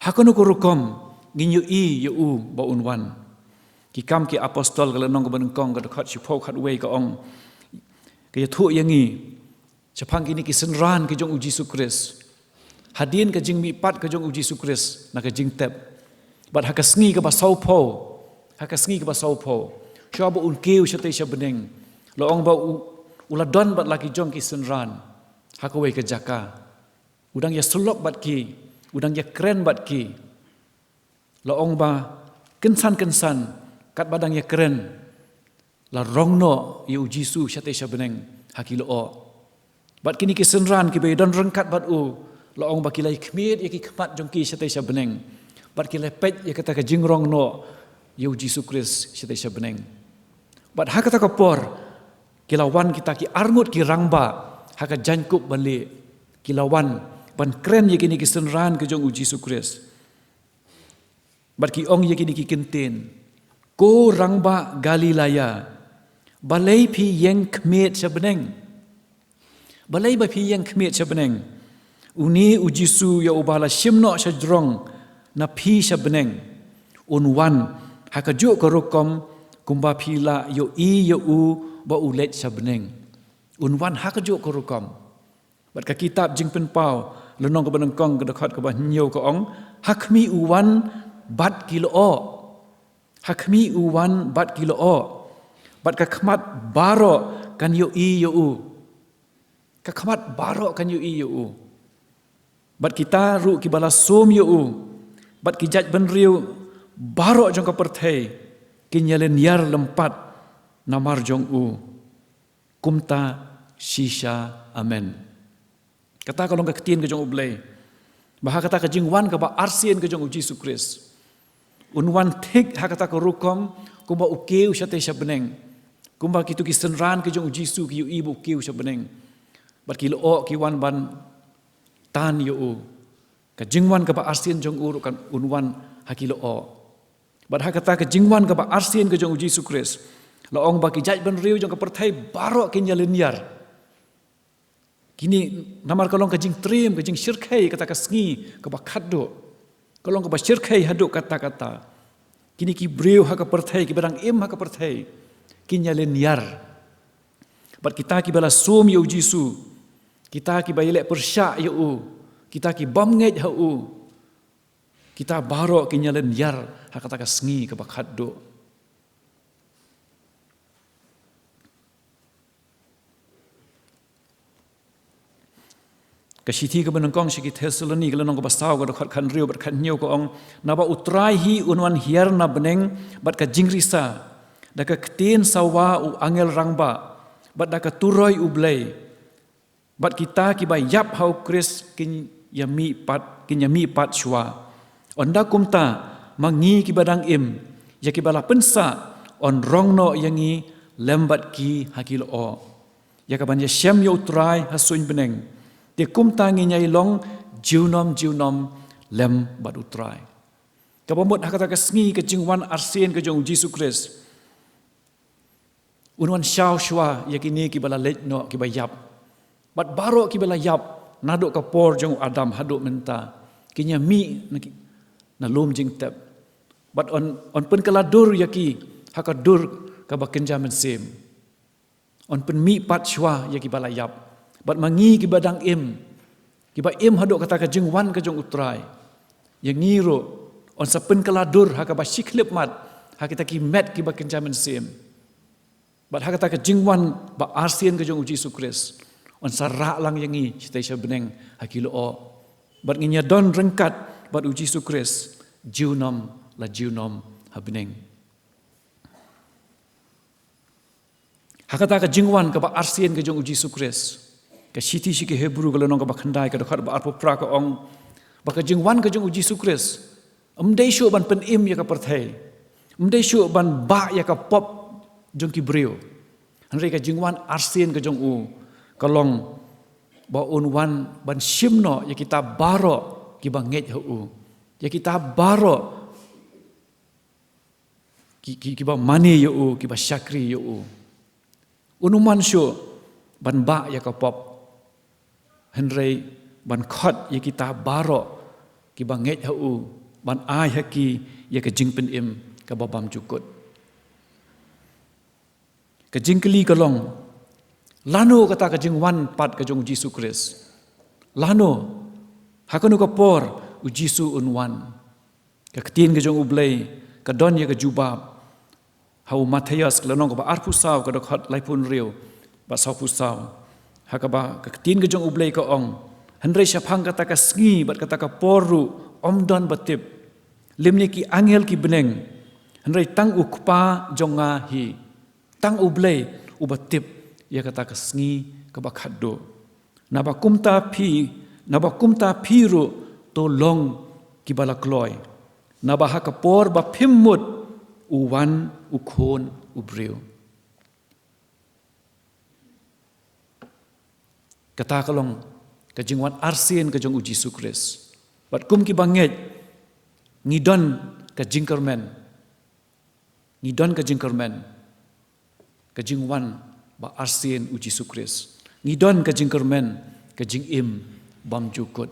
hakonu kurukom nginyu i yu ba unwan ki kam ki apostol kala nong ban kong ka khat sipo khat wei ka ong ke thu yangi chapang kini ki senran ki jong uji su kris hadin ka jing mi pat ka jong uji su kris na ka jing tep Bat haka sngi ka ba sau po. Haka sngi ka ba sau po. Shua ba un keu syate sya beneng. Lo ong ba uladon bat laki jong ki senran. Haka wei ke jaka. Udang ya sulok bat ki. Udang ya keren bat ki. Lo ong ba kensan-kensan kat badang ya keren. La rongno ya ujisu syate sya beneng. Haki lo o. Bat kini ki senran ki bei don rengkat bat u. Lo ong ba kilai kmit ya ki kemat jong ki syate sya beneng. Bat kilai pet ya kata ka jingrong no. Ya ujisu Kris syate sya beneng. Bat haka ta kapor kilawan kita ki arngut ki rangba haka jankup balik kilawan ban keren ye kini ki senran ke jong uji Kris. Bat ki ong ye kini ki kenten ko rangba Galilaya balai pi yang kmet sebeneng balai ba pi yang kmet sebeneng uni uji su ya ubala shimno sajrong na pi sebeneng unwan haka juk korukom kumba pila yo i yo u ba ulet sebeneng unwan haka juk korukom bat ka kitab jing pen pau lenong ke benengkong ke dekat ke bah nyau ke ong hakmi uwan bat kilo o hakmi uwan bat kilo o bat ka khmat baro kan yo i yo u ka khmat baro kan yo i yo u bat kita ru ki bala som yo u bat ki jaj ben riu baro jong ka perthai ki nyalen yar lempat namar jong u kumta shisha amen. Kata kalau ka ketin ke jong ublay. Bah kata ka jingwan ka ba arsien ke jong uji Kris. Unwan thik ha kata ka rukom kumba ukeu syate sya beneng. Kumba kitu ki senran ke jong uji su ki ibu ukeu sya beneng. Bat ki lo ki wan ban tan yo u. Ka jingwan ka ba arsien jong u kan unwan ha ki lo. Bat ha kata ka jingwan ka ba arsien ke jong uji Kris. Lo ong ba ki jaj ben riu jong ka perthai baro ki nyalen yar. Kini namar kalong ka jing trim ka jing syirkai kata ka sngi ka ba khaddo kalong ka ba syirkai haduk kata-kata kini ki breu ha ka perthai ki barang im ha ka perthai ki nyalen yar bat kita ki bala sum yo jisu kita ki bailek persya yo u kita ki bamnget ha u kita baro ki nyalen yar ha kata ka sngi ka ba khaddo. Kasiti ke benengkong sikit Thessaloni ke lenong ke basau ke dekat kan riu bat kan nyau ke ong naba utrai hi unwan hiar na beneng bat ka jingrisa da ka ketin sawa u angel rangba bat da ka turoi u blai bat kita ki ba yap hau Kris kin yami pat shwa onda kumta mangi ki badang im ya ki bala pensa on rongno yangi lembat ki hakil o ya ka ban ya syam yo utrai hasuin beneng dia kumta nginyai long jiunom lem bat utrai. Kabamut hakata ka sngi ke jingwan arsien ke jong Jesu Kris. Unwan syau shwa yakini ki bala letno ki bayap. Bat baro ki bala yap naduk ka por jong Adam haduk menta. Kinya mi na lom jing tep. Bat on pen kaladur yaki hakadur ka bakenjamen sim. On pen mi pat shwa yaki bala yap. Bat mangi ki badang im. Ki ba im haduk kata ka jingwan ke jong utrai. Yang ngiro on sapen kaladur ha ka ba siklip mat ha kita ki met ki ba kenjamen sim. Bat ha kata ka jingwan ba arsien ke jong Jesu Kris. On sarak lang yangi cita sya beneng ha ki lo. Bat nginya don rengkat bat Jesu Kris jiunom ha beneng. Ha kata ka jingwan ka ba arsien ke jong Jesu Kris. Ka siti si ke Hebrew kalau nong ka bakhandai ka dekat ba arpo pra ka ong ba ka jingwan ka jong Jesu Kris amdei syu ban pen im ya ka perthai amdei syu ban ba ya ka pop jong ki breu hanrei ka jingwan arsien ka jong u kalong ba unwan ban shimno ya kita baro ki banget hu ya kita baro ki ba mani yo ki ba syakri yo unuman syu ban ba ya ka pop Henry ban khot ye kita baro ki banget hu ban ai haki ye ke jingpen im ka babam cukut ke jingkeli kalong lano kata ke jingwan pat ke jong Jesu Kris lano hakanu ka por u Jesu unwan ketin ke jong ublei ke don ye ke jubab hau Matias ke lonong ke ba arpusau ke dokhat laipun riu ba sau pusau hakaba ketin ke jong ublei ke ong hendrei syapang kata ka sngi bat kata ka poru omdon batip limni ki angel ki beneng hendrei tang ukpa jonga hi tang ublei ubatip ya kata ka sngi ke ba khaddo naba kumta piru to long ki bala kloi naba hakapor ba phimmut uwan ukhon ubreu kata kalong kajingwan arsin kajong uji sukres bat kum ki banget ngidon kajingkermen kajingwan ba arsin uji sukres ngidon kajingkermen kajing im bam jukut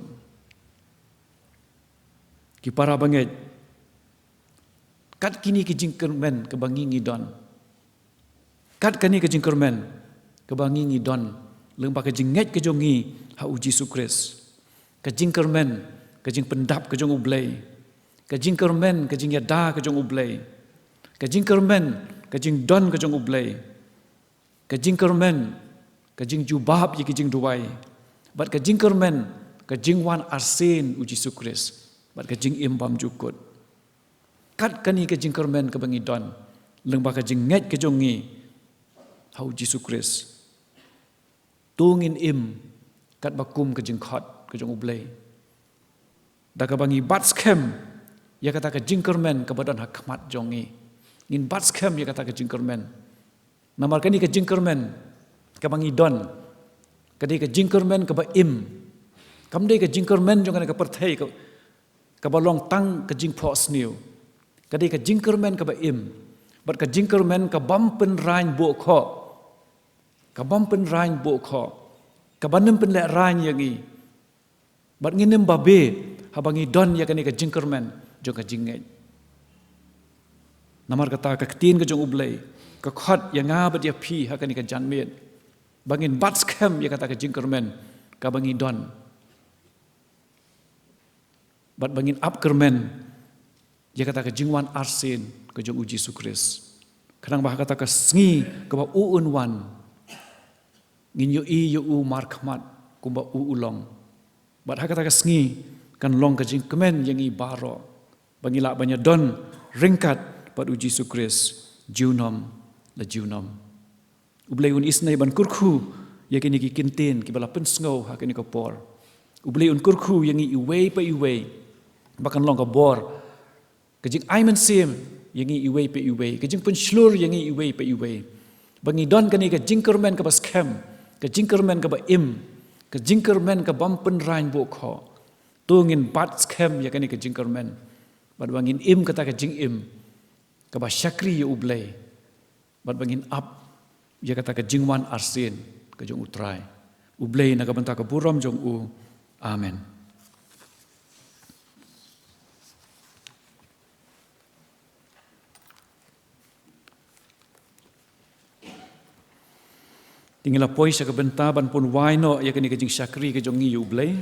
ki para banget kat kini kajingkermen kebangi ngidon kat kani kajingkermen kebangi ngidon leng ba kajing nget kajongi ha uji sukres kajing kermen kajing pendap kajong ublei kajing kermen kajing yada kajong ublei kajing kermen kajing don kajong ublei kajing kermen kajing jubab ye kajing duai bat kajing kermen kajing wan arsen uji sukres bat kajing imbam jukut kat kani kajing kermen kebangi don leng ba kajing nget kajongi ha uji sukres tungin im kat bakum kajing khot kajong ublei da kabangi batskem ya kata kajing kermen kebadan hakmat jongi nin batskem ya kata kajing kermen namar kani kajing kermen kabangi don kadi kajing kermen kaba im kamdei kajing kermen jong kana kaperthai kabalong tang kajing phos niu kadi kajing kermen kaba im bat kajing kermen kabam pen rain bo kho kabam pen rain bo kho kabanem pen le rain yangi bat nginem babe habangi don ya kani kajing kermen jong kajing ngai namar kata kaktin ka jong ublei ka khot ya nga bat ya phi ha kani ka janmet bangin bats kem ya kata kajing kermen ka bangi don bat bangin up kermen ya kata kajing wan arsen ka jong uji sukres kadang bah kata ka sngi ka ba uun wan ngin yo u markmat kumba ulong bat ha kata ka sngi kan long kajing kemen yang i baro bangila banya don ringkat pat uji sukres jiunom la jiunom ublei un isnai ban kurkhu yakini ki kintin ki bala pen sngo ha kini ko por ublei un kurkhu yang i iwei pa iwei bakan long ka bor kajing aiman sim yang i iwei pa iwei kajing pen shlur yang i iwei pa iwei bangi don kani ka jingkermen ka bas kem ka jingkermen ka ba im ka jingkermen ka bampen rain bo kho tungin bat kem ya kani ka jingkermen bat bangin im kata ka jing im ka ba syakri ya ublei bat bangin up ya kata ka jingwan arsin ka jong utrai ublei na ka banta ka buram jong u amen. Tinggal poi sa kabentaban pun waino ya kani kajing syakri ka jong ngi ublei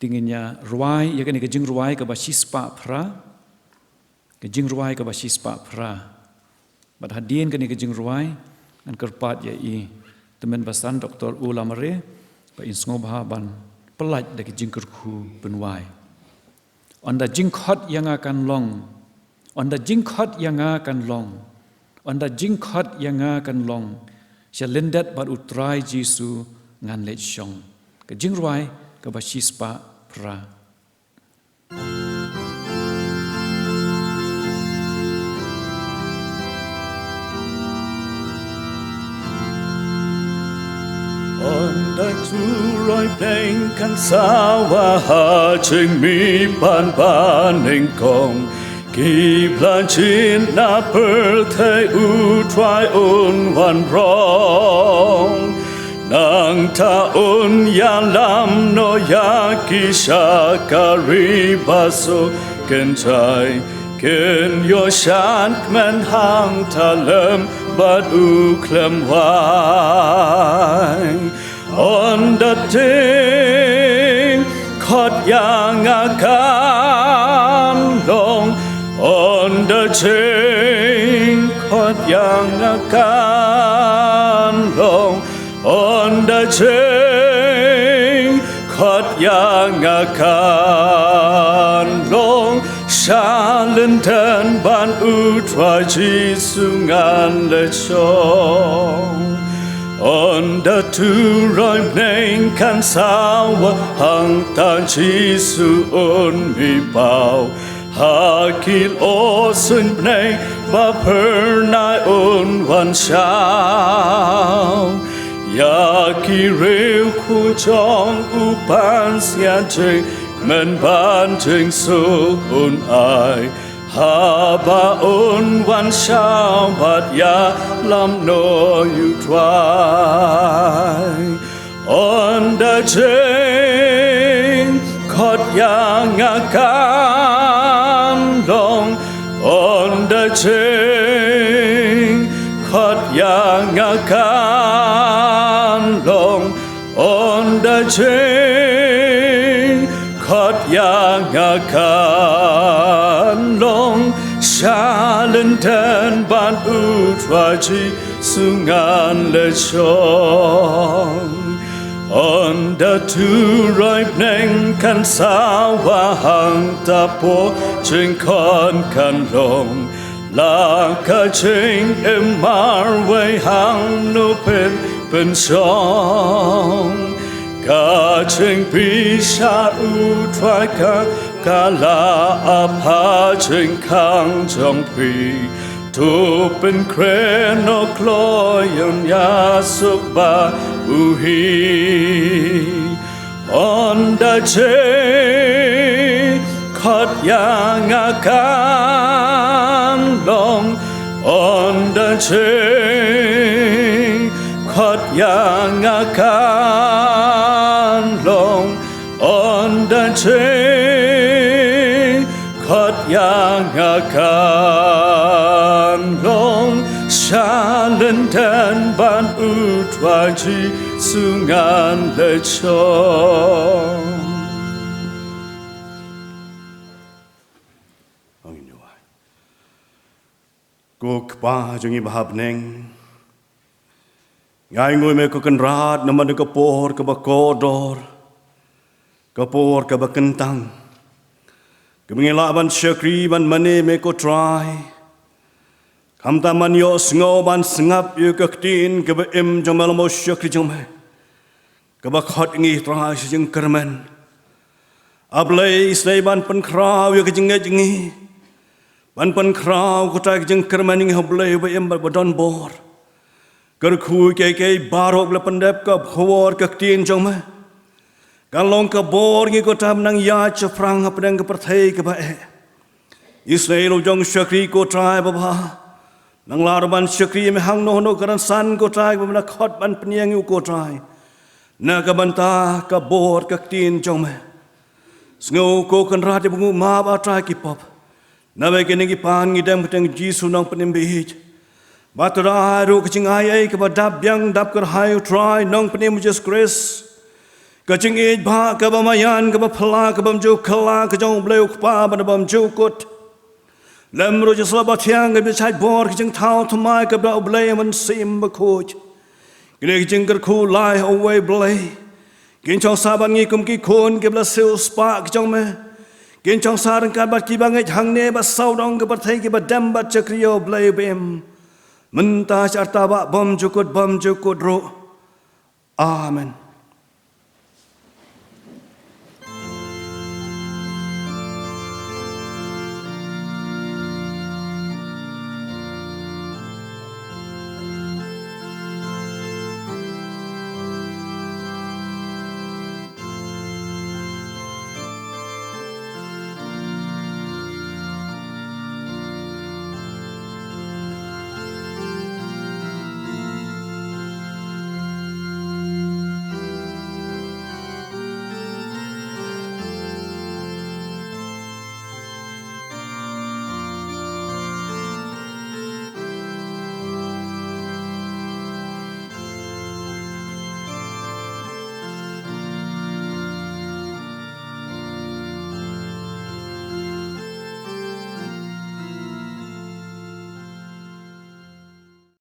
tingginya ruai ya kani kajing ruai ka basispa pra kajing ruai ka basispa pra bad hadin kani kajing ruai an kerpat ya i temen basan Dr. Ulamare ba insngo bahaban pelaj da kajing kerku penwai onda jingkhot yang akan long onda jingkhot yang akan long onda jingkhot yang akan long shalendat bar utrai Jesu ngan let shong ka jingruai ka basispa pra onda turai pleng kan sawa ha ching mi pan paning kong Ki planchin na perthei utrai un wan rong Nang taon ya lam no ya ki shakari baso kentai Ken yo shank men hang talem bad uklem wai On the day kot yang akan long on the chain, kot yang akan long on the chain, kot yang akan long Shalen ten ban utwa jisungan le chong On the two roi neng kan sawa hang tan jisu un mi pau Hakil o sun neng ba pernai un wan shao Ya ki reu ku chong upan sia jeng Men ban jeng su un ai Haba un wan shao bat ya lam no yu twai On the jeng kot yang akan long On the jeng kot yang akan long On the jeng kot yang akan long Shalen ten ban utwaji sungan le chong On the two ripe neng kan sawa hang tapo jeng kon kan long La ka jeng emar wei hang no pen chong Ka jeng pisha utwai ka la apa jeng kang jong pi Tu pen kreno kloyon ya suk ba uhi On the jeng kot yang akan long On the jeng kot yang akan long On the jeng kot yang akan long Shalen ten ban utwaji sungan le chong Kuk pa jungi bahab neng Ngai ngui me ko kenrat naman ke por ke bakodor ke por ke bakentang ke mengilaban syakri ban mane me ko try kam taman yo sngo ban sngap yu ke tin ke im jong malamo syakri jong me ke bakhot ngi try jeng kermen ablai slay ban pen kraw yu ke jengi ban pen kraw ko try jeng kermen ngi ablai ba im ba don bor Kerkhu ke barok le pendep ka khwor ka tin jong ma kalong ka bor ngi ko tam nang ya chafrang apnang ka perthai ka ba Israel jong syakri ko trai ba nang larban syakri me hang no karan san ko trai ba na khot ban pniang ko trai na ka banta ka bor ka tin jong ma sngo ko kan ra de bungu ma ba trai ki pop na ba ke ngi pan ngi dam tang jisu nang pnim bi Batra ro kaching ai ke badap yang dap kar hai try nong pnim just grace kaching ej bha ka ba mayan ka ba phla ka bam jo khala ka jong bleu pa ba bam jo kot lam ro just ba thiang ke chai bor kaching thau thmai ka ba blei man sim ba khoj kne kaching kar khu lai away blei kin chong sa ban ngi kum ki khon ke bla sil spa ka jong me kin chong sa ran ka ba ki ba ngai hang ne ba sau dong ka ba thai ke ba dam ba chakriyo blei bem Mentah carta bak bom jukut ro. Amen.